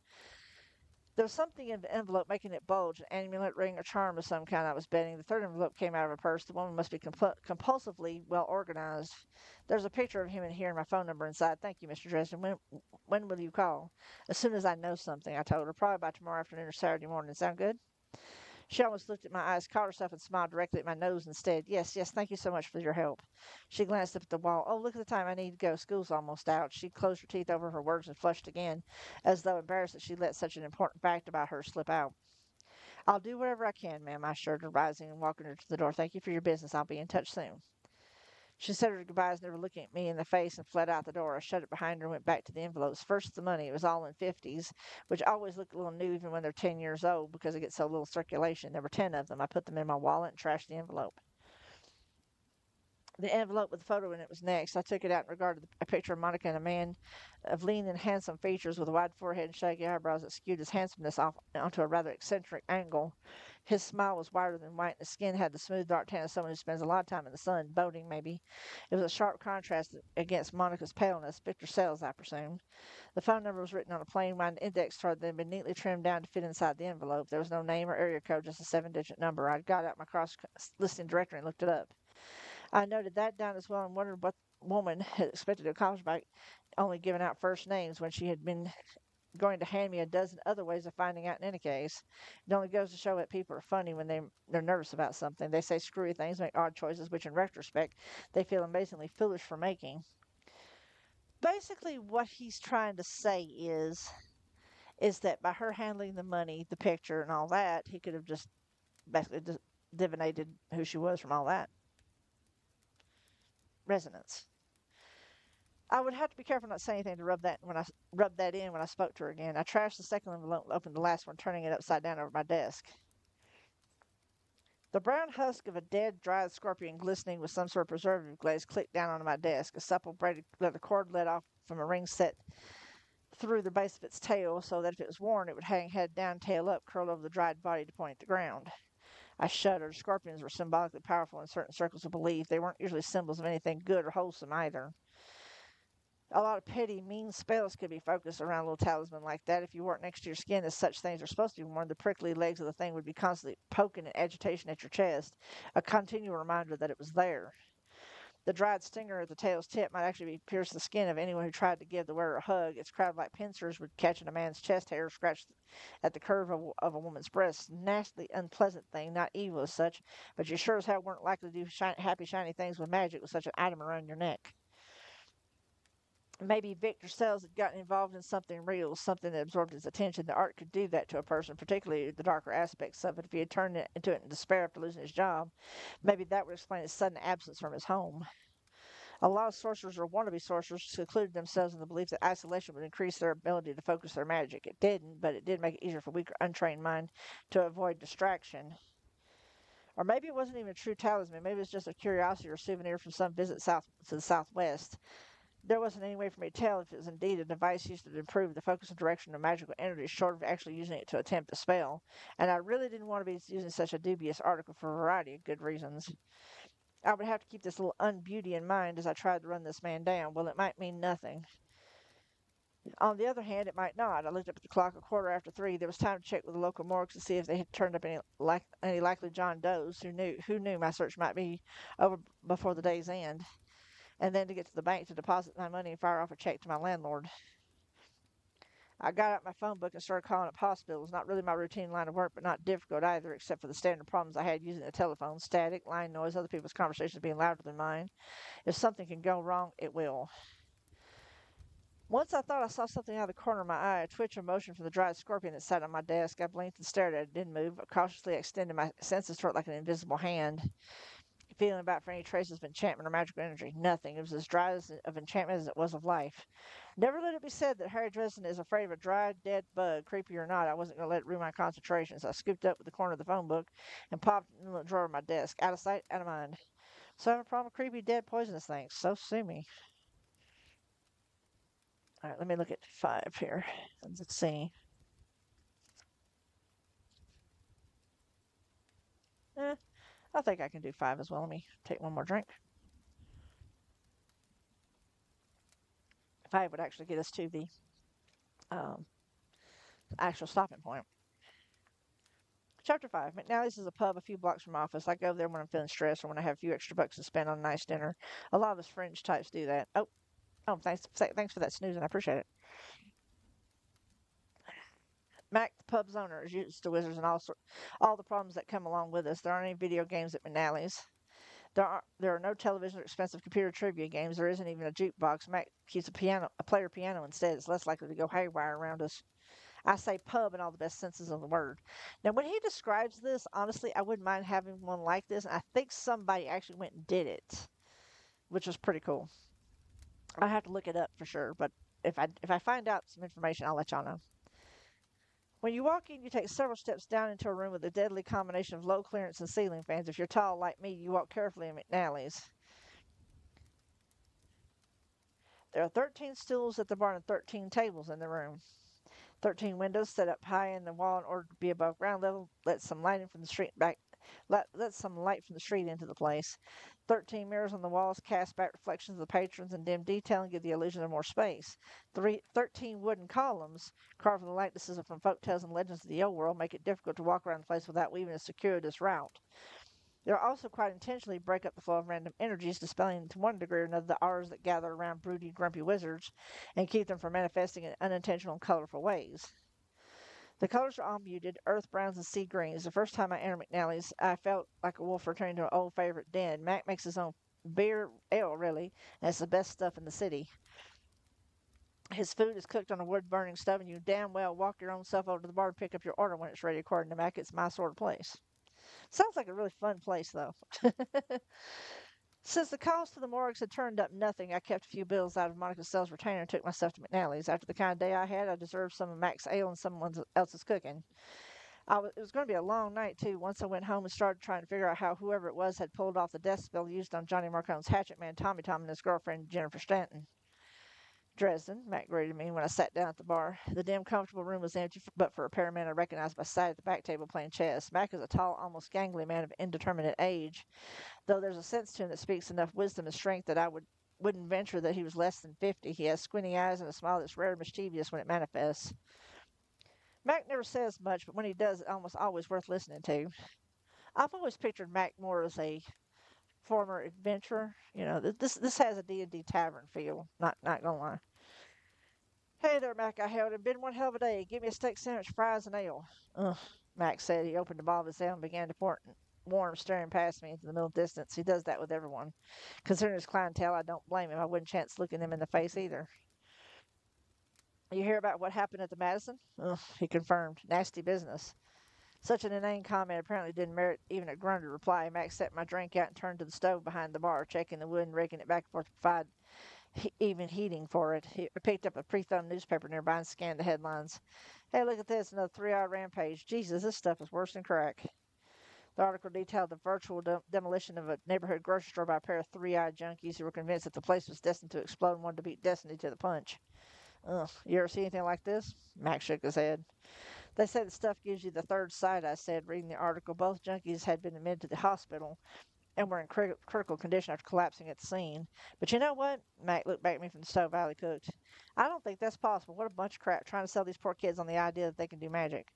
There was something in the envelope making it bulge, an amulet, ring, or charm of some kind, I was betting. The third envelope came out of her purse. The woman must be compulsively well organized. There's a picture of him in here and my phone number inside. Thank you, Mr. Dresden. When will you call? As soon as I know something, I told her. Probably by tomorrow afternoon or Saturday morning. Sound good? She almost looked at my eyes, caught herself, and smiled directly at my nose instead. Yes, yes, thank you so much for your help. She glanced up at the wall. Oh, look at the time. I need to go. School's almost out. She closed her teeth over her words and flushed again, as though embarrassed that she let such an important fact about her slip out. I'll do whatever I can, ma'am, I assured her, rising and walking her to the door. Thank you for your business. I'll be in touch soon. She said her goodbyes, never looking at me in the face, and fled out the door. I shut it behind her and went back to the envelopes. First, the money. It was all in 50s, which always look a little new even when they're 10 years old because they get so little circulation. There were 10 of them. I put them in my wallet and trashed the envelope. The envelope with the photo in it was next. I took it out and regarded a picture of Monica and a man of lean and handsome features with a wide forehead and shaggy eyebrows that skewed his handsomeness off onto a rather eccentric angle. His smile was whiter than white, and his skin had the smooth, dark tan of someone who spends a lot of time in the sun, boating maybe. It was a sharp contrast against Monica's paleness. Victor Sells, I presumed. The phone number was written on a plain white index card that had been neatly trimmed down to fit inside the envelope. There was no name or area code, just a 7-digit number. I got out my cross-listing directory and looked it up. I noted that down as well and wondered what woman had expected to accomplish by only giving out first names when she had been going to hand me a dozen other ways of finding out in any case. It only goes to show that people are funny when they're nervous about something. They say screwy things, make odd choices, which in retrospect they feel amazingly foolish for making. Basically, what he's trying to say is that by her handling the money, the picture, and all that, he could have just basically divinated who she was from all that resonance. I would have to be careful not to say anything to rub that in when I spoke to her again. I trashed the second envelope and opened the last one, turning it upside down over my desk. The brown husk of a dead, dried scorpion glistening with some sort of preservative glaze clicked down onto my desk. A supple braided leather cord led off from a ring set through the base of its tail so that if it was worn, it would hang head down, tail up, curled over the dried body to point at the ground. I shuddered. Scorpions were symbolically powerful in certain circles of belief. They weren't usually symbols of anything good or wholesome either. A lot of petty, mean spells could be focused around a little talisman like that. If you wore it next to your skin, as such things are supposed to be worn, the prickly legs of the thing would be constantly poking in agitation at your chest, a continual reminder that it was there. The dried stinger at the tail's tip might actually pierce the skin of anyone who tried to give the wearer a hug. Its crab-like pincers would catch in a man's chest hair, scratch at the curve of a woman's breast. Nasty, unpleasant thing, not evil as such, but you sure as hell weren't likely to do happy, shiny things with magic with such an item around your neck. Maybe Victor Sells had gotten involved in something real, something that absorbed his attention. The art could do that to a person, particularly the darker aspects of it. If he had turned it into it in despair after losing his job, maybe that would explain his sudden absence from his home. A lot of sorcerers or wannabe sorcerers secluded themselves in the belief that isolation would increase their ability to focus their magic. It didn't, but it did make it easier for weaker, untrained mind to avoid distraction. Or maybe it wasn't even a true talisman. Maybe it was just a curiosity or souvenir from some visit south to the southwest. There wasn't any way for me to tell if it was indeed a device used to improve the focus and direction of magical energy, short of actually using it to attempt a spell. And I really didn't want to be using such a dubious article for a variety of good reasons. I would have to keep this little unbeauty in mind as I tried to run this man down. Well, it might mean nothing. On the other hand, it might not. I looked up at the clock 3:15. There was time to check with the local morgues to see if they had turned up any likely John Does who knew my search might be over before the day's end, and then to get to the bank to deposit my money and fire off a check to my landlord. I got out my phone book and started calling up hospitals. Not really my routine line of work, but not difficult either, except for the standard problems I had using the telephone: static, line noise, other people's conversations being louder than mine. If something can go wrong, it will. Once I thought I saw something out of the corner of my eye, a twitch of motion from the dried scorpion that sat on my desk. I blinked and stared at it. It didn't move. I cautiously extended my senses toward it like an invisible hand, feeling about for any traces of enchantment or magical energy. Nothing. It was as dry of enchantment as it was of life. Never let it be said that Harry Dresden is afraid of a dry, dead bug. Creepy or not, I wasn't going to let it ruin my concentration, so I scooped up with the corner of the phone book and popped it in the drawer of my desk. Out of sight, out of mind. So I have a problem with creepy, dead, poisonous things. So sue me. All right, let me look at 5 here. Let's see. Eh, I think I can do 5 as well. Let me take one more drink. 5 would actually get us to the um, actual stopping point. Chapter 5. McNally's is a pub a few blocks from my office. I go there when I'm feeling stressed or when I have a few extra bucks to spend on a nice dinner. A lot of us fringe types do that. Oh, thanks for that snoozing. I appreciate it. Mac, the pub's owner, is used to wizards and all the problems that come along with us. There aren't any video games at McNally's. There are no television or expensive computer trivia games. There isn't even a jukebox. Mac keeps a player piano instead. It's less likely to go haywire around us. I say pub in all the best senses of the word. Now, when he describes this, honestly, I wouldn't mind having one like this. And I think somebody actually went and did it, which was pretty cool. I have to look it up for sure, but if I find out some information, I'll let y'all know. When you walk in, you take several steps down into a room with a deadly combination of low clearance and ceiling fans. If you're tall like me, you walk carefully in McNally's. There are 13 stools at the bar and 13 tables in the room. 13 windows set up high in the wall in order to be above ground level. Let some light from the street into the place. 13 mirrors on the walls cast back reflections of the patrons and dim detail and give the illusion of more space. 13 wooden columns carved from the likenesses from folktales and legends of the old world make it difficult to walk around the place without weaving a circuitous route. They also quite intentionally break up the flow of random energies, dispelling to one degree or another the auras that gather around broody, grumpy wizards and keep them from manifesting in unintentional and colorful ways. The colors are all muted, earth browns and sea greens. The first time I entered McNally's, I felt like a wolf returning to an old favorite den. Mac makes his own beer, ale really, and it's the best stuff in the city. His food is cooked on a wood-burning stove, and you damn well walk your own self over to the bar and pick up your order when it's ready. According to Mac, it's my sort of place. Sounds like a really fun place, though. Since the calls to the morgues had turned up nothing, I kept a few bills out of Monica Sell's retainer and took myself to McNally's. After the kind of day I had, I deserved some of Mac's ale and someone else's cooking. It was going to be a long night, too, once I went home and started trying to figure out how whoever it was had pulled off the death spell used on Johnny Marcone's hatchet man, Tommy Tom, and his girlfriend, Jennifer Stanton. Dresden, Mac greeted me when I sat down at the bar. The dim, comfortable room was empty, but for a pair of men I recognized by sight at the back table playing chess. Mac is a tall, almost gangly man of indeterminate age, though there's a sense to him that speaks enough wisdom and strength that I wouldn't venture that he was less than 50. He has squinty eyes and a smile that's rare and mischievous when it manifests. Mac never says much, but when he does, it's almost always worth listening to. I've always pictured Mac more as a former adventurer. You know, this has a D&D tavern feel. Not gonna lie. Hey there, Mac, I hailed him. Been one hell of a day. Give me a steak sandwich, fries, and ale. Ugh, Mac said. He opened the bottle of his ale and began to pour it warm, staring past me into the middle distance. He does that with everyone. Considering his clientele, I don't blame him. I wouldn't chance looking them in the face either. You hear about what happened at the Madison? Ugh, he confirmed. Nasty business. Such an inane comment apparently didn't merit even a grunted reply. Max set my drink out and turned to the stove behind the bar, checking the wood and raking it back and forth to provide even heating for it. He picked up a pre-thumbed newspaper nearby and scanned the headlines. Hey, look at this, another 3-hour rampage. Jesus, this stuff is worse than crack. The article detailed the virtual demolition of a neighborhood grocery store by a pair of 3-eyed junkies who were convinced that the place was destined to explode and wanted to beat destiny to the punch. Ugh, you ever see anything like this? Max shook his head. They say the stuff gives you the third sight, I said, reading the article. Both junkies had been admitted to the hospital and were in critical condition after collapsing at the scene. But you know what? Mac looked back at me from the stove while he cooked. I don't think that's possible. What a bunch of crap trying to sell these poor kids on the idea that they can do magic.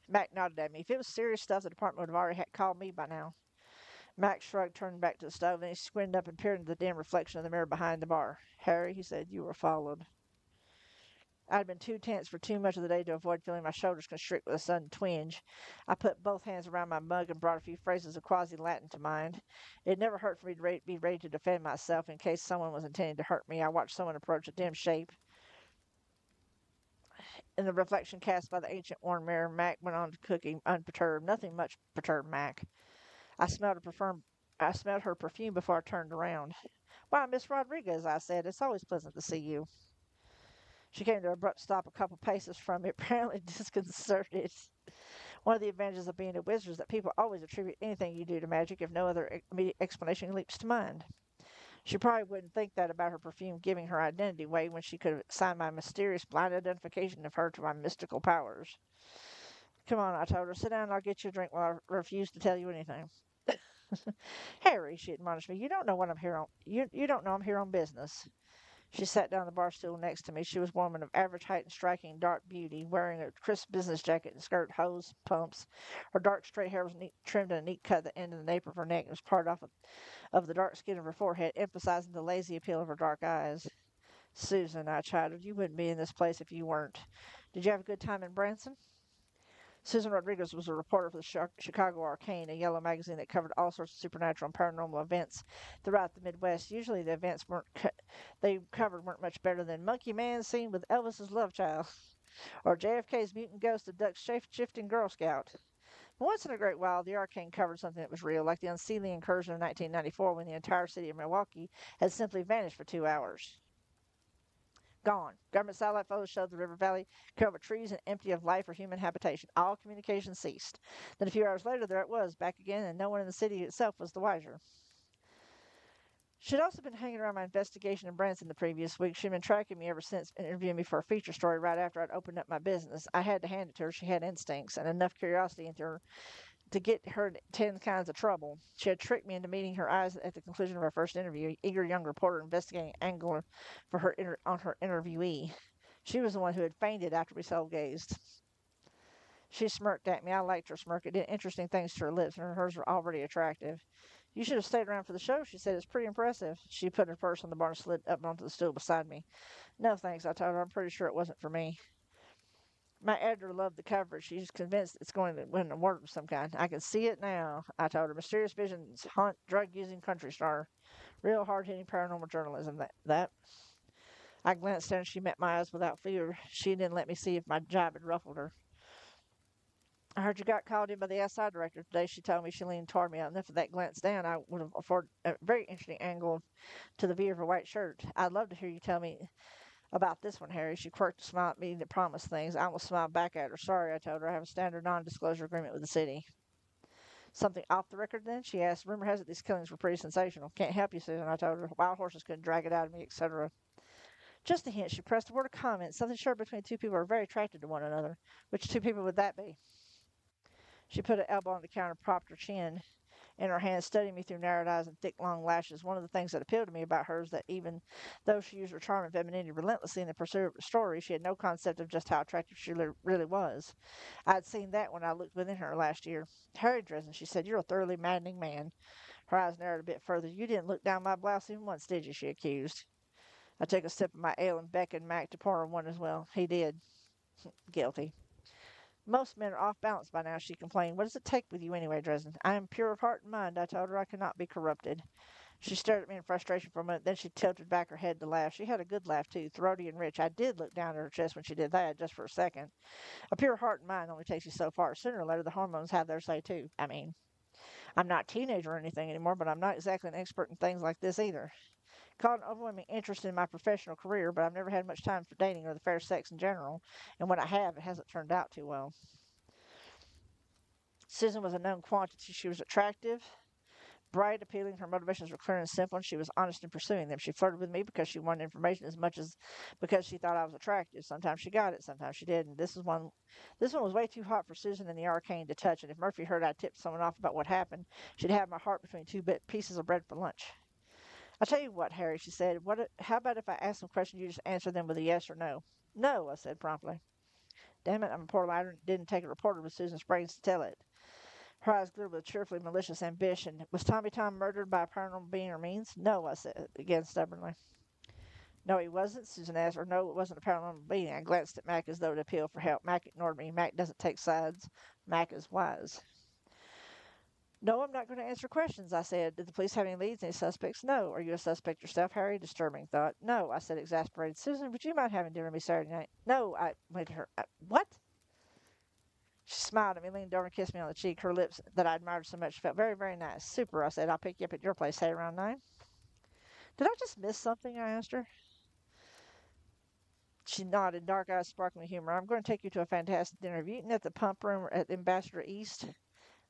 Mac nodded at me. If it was serious stuff, the department would have already called me by now. Mac shrugged, turned back to the stove, and he squinted up and peered into the dim reflection of the mirror behind the bar. Harry, he said, you were followed. I'd been too tense for too much of the day to avoid feeling my shoulders constrict with a sudden twinge. I put both hands around my mug and brought a few phrases of quasi-Latin to mind. It never hurt for me to be ready to defend myself in case someone was intending to hurt me. I watched someone approach a dim shape. In the reflection cast by the ancient worn mirror, Mac went on cooking unperturbed. Nothing much perturbed Mac. I smelled her perfume before I turned around. "Why, Miss Rodriguez," I said, "it's always pleasant to see you." She came to an abrupt stop a couple paces from me, apparently disconcerted. One of the advantages of being a wizard is that people always attribute anything you do to magic if no other immediate explanation leaps to mind. She probably wouldn't think that about her perfume giving her identity away when she could have assigned my mysterious blind identification of her to my mystical powers. "Come on," I told her. "Sit down and I'll get you a drink while I refuse to tell you anything." "Harry," she admonished me, "you don't know what I'm here on. You don't know I'm here on business." She sat down on the bar stool next to me. She was a woman of average height and striking dark beauty, wearing a crisp business jacket and skirt, hose, pumps. Her dark straight hair was trimmed in a neat cut at the end of the nape of her neck and was part of the dark skin of her forehead, emphasizing the lazy appeal of her dark eyes. "Susan," I chided, "you wouldn't be in this place if you weren't. Did you have a good time in Branson?" Susan Rodriguez was a reporter for the Chicago Arcane, a yellow magazine that covered all sorts of supernatural and paranormal events throughout the Midwest. Usually the events they covered weren't much better than Monkey Man seen with Elvis's love child, or JFK's mutant ghost of Duck's shape-shifting Girl Scout. But once in a great while, the Arcane covered something that was real, like the unsealing incursion of 1994 when the entire city of Milwaukee had simply vanished for 2 hours. Gone. Government satellite photos showed the river valley covered with trees and empty of life or human habitation. All communication ceased. Then a few hours later, there it was, back again, and no one in the city itself was the wiser. She'd also been hanging around my investigation in Branson the previous week. She'd been tracking me ever since, interviewing me for a feature story right after I'd opened up my business. I had to hand it to her. She had instincts and enough curiosity into her to get her 10 kinds of trouble. She had tricked me into meeting her eyes at the conclusion of our first interview, eager young reporter investigating angle for on her interviewee. She was the one who had fainted after we so gazed. She smirked at me. I liked her smirk. It did interesting things to her lips, and hers were already attractive. "You should have stayed around for the show," she said. "It's pretty impressive." She put her purse on the bar and slid up onto the stool beside me. "No, thanks," I told her. "I'm pretty sure it wasn't for me." My editor loved the coverage. She's convinced it's going to win an award of some kind. "I can see it now," I told her. "Mysterious visions haunt drug-using country star. Real hard-hitting paranormal journalism, that." I glanced at her and she met my eyes without fear. She didn't let me see if my jibe had ruffled her. "I heard you got called in by the SI director today," she told me. She leaned toward me. Enough of that glance down, I would have afforded a very interesting angle to the view of her white shirt. "I'd love to hear you tell me about this one, Harry." She quirked a smile at me that promised things. I almost smiled back at her. "Sorry," I told her. "I have a standard non-disclosure agreement with the city." "Something off the record, then?" she asked. "Rumor has it these killings were pretty sensational." "Can't help you, Susan," I told her. "Wild horses couldn't drag it out of me, etc." "Just a hint," she pressed. "A word of comment. Something sure between two people who are very attracted to one another. Which two people would that be?" She put an elbow on the counter, propped her chin in her hand, studying me through narrowed eyes and thick, long lashes. One of the things that appealed to me about her is that even though she used her charm and femininity relentlessly in the pursuit of her story, she had no concept of just how attractive she really was. I'd seen that when I looked within her last year. "Harry Dresden," she said, "you're a thoroughly maddening man." Her eyes narrowed a bit further. "You didn't look down my blouse even once, did you?" she accused. I took a sip of my ale and beckoned Mac to pour her one as well. He did. Guilty. "Most men are off balance by now," she complained. "What does it take with you anyway, Dresden?" "I am pure of heart and mind," I told her. "I cannot be corrupted." She stared at me in frustration for a moment. Then she tilted back her head to laugh. She had a good laugh, too, throaty and rich. I did look down at her chest when she did that, just for a second. A pure heart and mind only takes you so far. Sooner or later, the hormones have their say, too. I mean, I'm not a teenager or anything anymore, but I'm not exactly an expert in things like this either. Caught an overwhelming interest in my professional career, but I've never had much time for dating or the fair sex in general. And when I have, it hasn't turned out too well. Susan was a known quantity. She was attractive, bright, appealing. Her motivations were clear and simple, and she was honest in pursuing them. She flirted with me because she wanted information as much as because she thought I was attractive. Sometimes she got it, sometimes she didn't. This one was way too hot for Susan and the Arcane to touch, and if Murphy heard I tipped someone off about what happened, she'd have my heart between two pieces of bread for lunch. "I'll tell you what, Harry," she said. How about if I ask some questions, you just answer them with a yes or no?" "No," I said promptly. Damn it, I'm a poor liar. Didn't take a reporter with Susan's brains to tell it. Her eyes glittered with cheerfully malicious ambition. "Was Tommy Tom murdered by a paranormal being or means?" "No," I said again stubbornly. No, he wasn't, Susan asked, or no, it wasn't a paranormal being. I glanced at Mac as though to appeal for help. Mac ignored me. Mac doesn't take sides. Mac is wise. No, I'm not going to answer questions, I said. Did the police have any leads, any suspects? No. Are you a suspect yourself, Harry? Disturbing thought. No, I said, exasperated. Susan, would you mind having dinner with me Saturday night? No, I went to her. What? She smiled at me, leaned over and kissed me on the cheek. Her lips that I admired so much felt very, very nice. Super, I said. I'll pick you up at your place, say around 9. Did I just miss something? I asked her. She nodded, dark eyes sparkling with humor. I'm going to take you to a fantastic dinner. Have you eaten at the pump room at Ambassador East?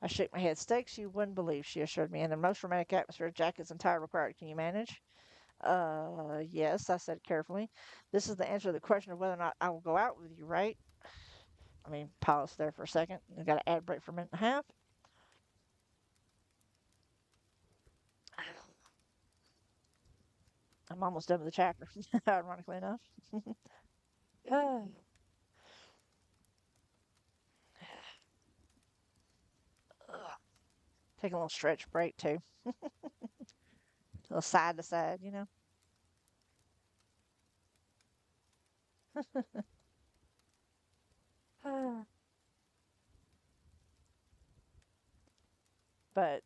I shook my head. Steaks you wouldn't believe, she assured me, in the most romantic atmosphere. Jackets and tie required. Can you manage? Yes, I said carefully. This is the answer to the question of whether or not I will go out with you, right? I mean, pause there for a second. I got an ad break for a minute and a half. I'm almost done with the chapter, ironically enough. Uh, Take a little stretch break too. A little side to side, you know. But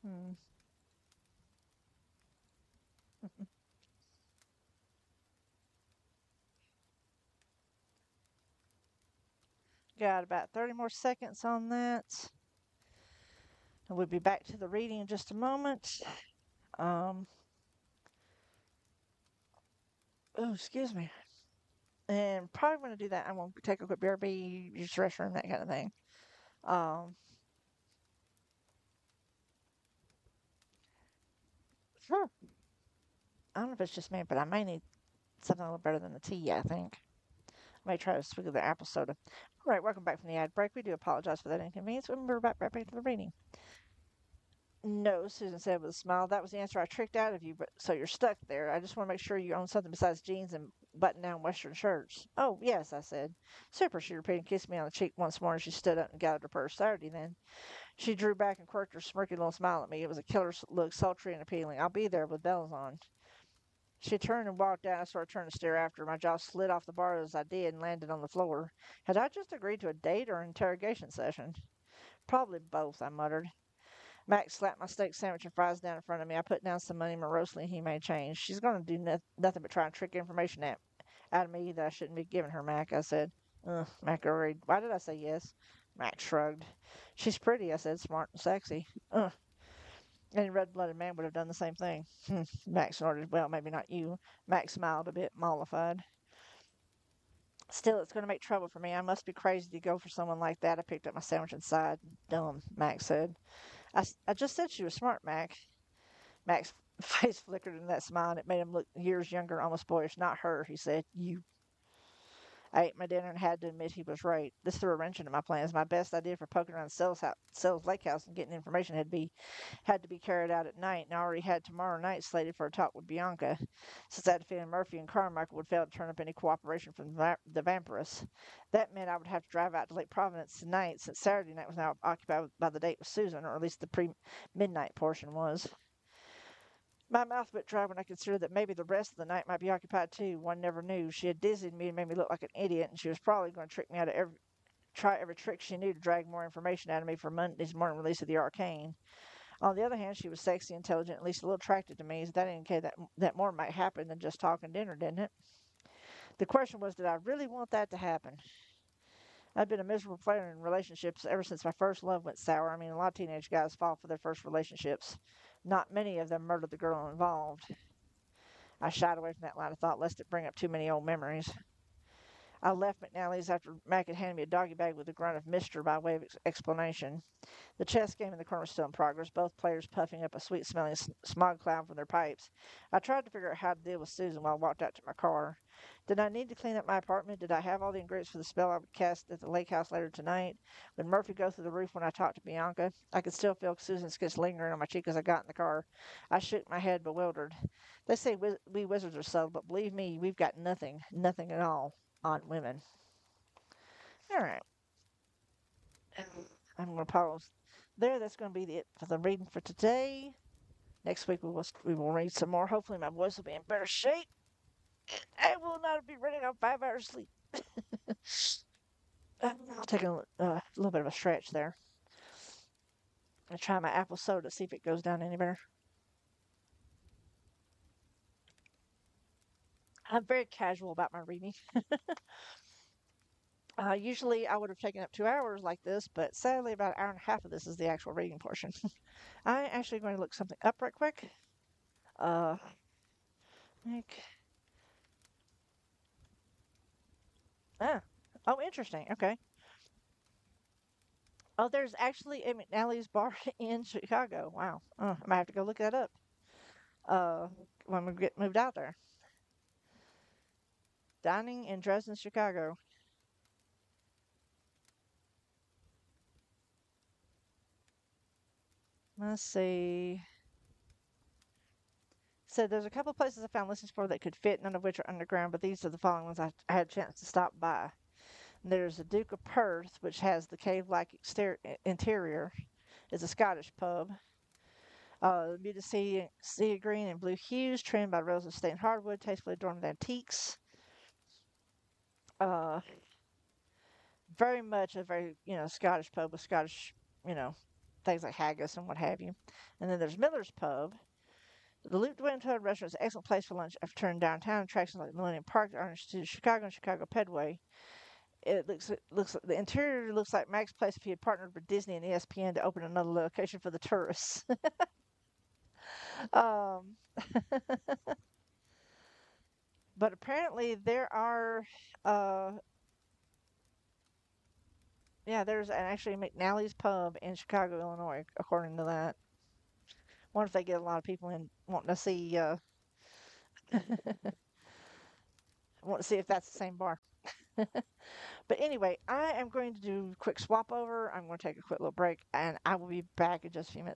hmm, got about 30 more seconds on that. And we'll be back to the reading in just a moment. Um, oh, excuse me. And probably going to do that. I'm going to take a quick BRB, use the restroom, that kind of thing. Um, sure. I don't know if it's just me, but I may need something a little better than the tea, I think. I may try to swig of the apple soda. All right, welcome back from the ad break. We do apologize for that inconvenience. We're back to the reading. No, Susan said with a smile. That was the answer I tricked out of you, but so you're stuck there. I just want to make sure you own something besides jeans and button-down Western shirts. Oh, yes, I said. Super, she repeated and kissed me on the cheek once more as she stood up and gathered her purse. Saturday, then. She drew back and quirked her smirky little smile at me. It was a killer look, sultry and appealing. I'll be there with bells on. She turned and walked out. I sort of turned to stare after her. My jaw slid off the bar as I did and landed on the floor. Had I just agreed to a date or an interrogation session? Probably both, I muttered. Max slapped my steak sandwich and fries down in front of me. I put down some money morosely and he made change. She's going to do nothing but try and trick information out of me that I shouldn't be giving her, Mac, I said. Mac agreed. Why did I say yes? Mac shrugged. She's pretty, I said, smart and sexy. Any red-blooded man would have done the same thing. Max snorted. Well, maybe not you. Max smiled a bit, mollified. Still, it's going to make trouble for me. I must be crazy to go for someone like that. I picked up my sandwich and sighed. Dumb, Max said. I just said she was smart, Mac. Mac's face flickered in that smile, and it made him look years younger, almost boyish. Not her, he said. You. I ate my dinner and had to admit he was right. This threw a wrench into my plans. My best idea for poking around Sell's Lake House and getting information had to be carried out at night, and I already had tomorrow night slated for a talk with Bianca, since I had a feeling Murphy and Carmichael would fail to turn up any cooperation from the vampiress. That meant I would have to drive out to Lake Providence tonight, since Saturday night was now occupied by the date with Susan, or at least the pre-midnight portion was. My mouth went dry when I considered that maybe the rest of the night might be occupied too. One never knew. She had dizzied me and made me look like an idiot, and she was probably going to trick me out of try every trick she knew to drag more information out of me for Monday's morning release of the Arcane. On the other hand, she was sexy, intelligent, at least a little attractive to me, so that indicated that more might happen than just talking dinner, didn't it? The question was, did I really want that to happen? I've been a miserable player in relationships ever since my first love went sour. I mean, a lot of teenage guys fall for their first relationships. Not many of them murder the girl involved. I shied away from that line of thought lest it bring up too many old memories. I left McNally's after Mac had handed me a doggy bag with a grunt of Mister by way of explanation. The chess game in the corner was still in progress, both players puffing up a sweet-smelling smog cloud from their pipes. I tried to figure out how to deal with Susan while I walked out to my car. Did I need to clean up my apartment? Did I have all the ingredients for the spell I would cast at the lake house later tonight? Would Murphy go through the roof when I talked to Bianca? I could still feel Susan's kiss lingering on my cheek as I got in the car. I shook my head, bewildered. They say we wizards are subtle, but believe me, we've got nothing at all on women. All right. I'm going to pause there. That's going to be it for the reading for today. Next week we will read some more. Hopefully my voice will be in better shape. I will not be running on 5 hours sleep. I'll take a little bit of a stretch there. I'll try my apple soda, see if it goes down any better. I'm very casual about my reading. Usually I would have taken up 2 hours like this, but sadly about an hour and a half of this is the actual reading portion. I'm actually going to look something up right quick. Uh, make, ah, oh, interesting. Okay. Oh, there's actually a McNally's bar in Chicago. Wow. I might have to go look that up. Uh, when we get moved out there. Dining in Dresden, Chicago. Let's see. So there's a couple places I found listings for that could fit, none of which are underground, but these are the following ones I had a chance to stop by. There's the Duke of Perth, which has the cave-like interior. It's a Scottish pub. Muted sea green and blue hues, trimmed by rows of stained hardwood, tastefully adorned with antiques. Uh, very much a very Scottish pub with Scottish things like haggis and what have you. And then there's Miller's Pub. The Loop Dwayne Toad restaurant is an excellent place for lunch after turning downtown. Attractions like Millennium Park, the Orange to Chicago, and Chicago Pedway. It looks the interior looks like Mac's place if he had partnered with Disney and ESPN to open another location for the tourists. um, but apparently there are there's actually McNally's Pub in Chicago, Illinois, according to that. Wonder if they get a lot of people in wanting to see want to see if that's the same bar. But anyway, I am going to do a quick swap over. I'm going to take a quick little break, and I will be back in just a few minutes.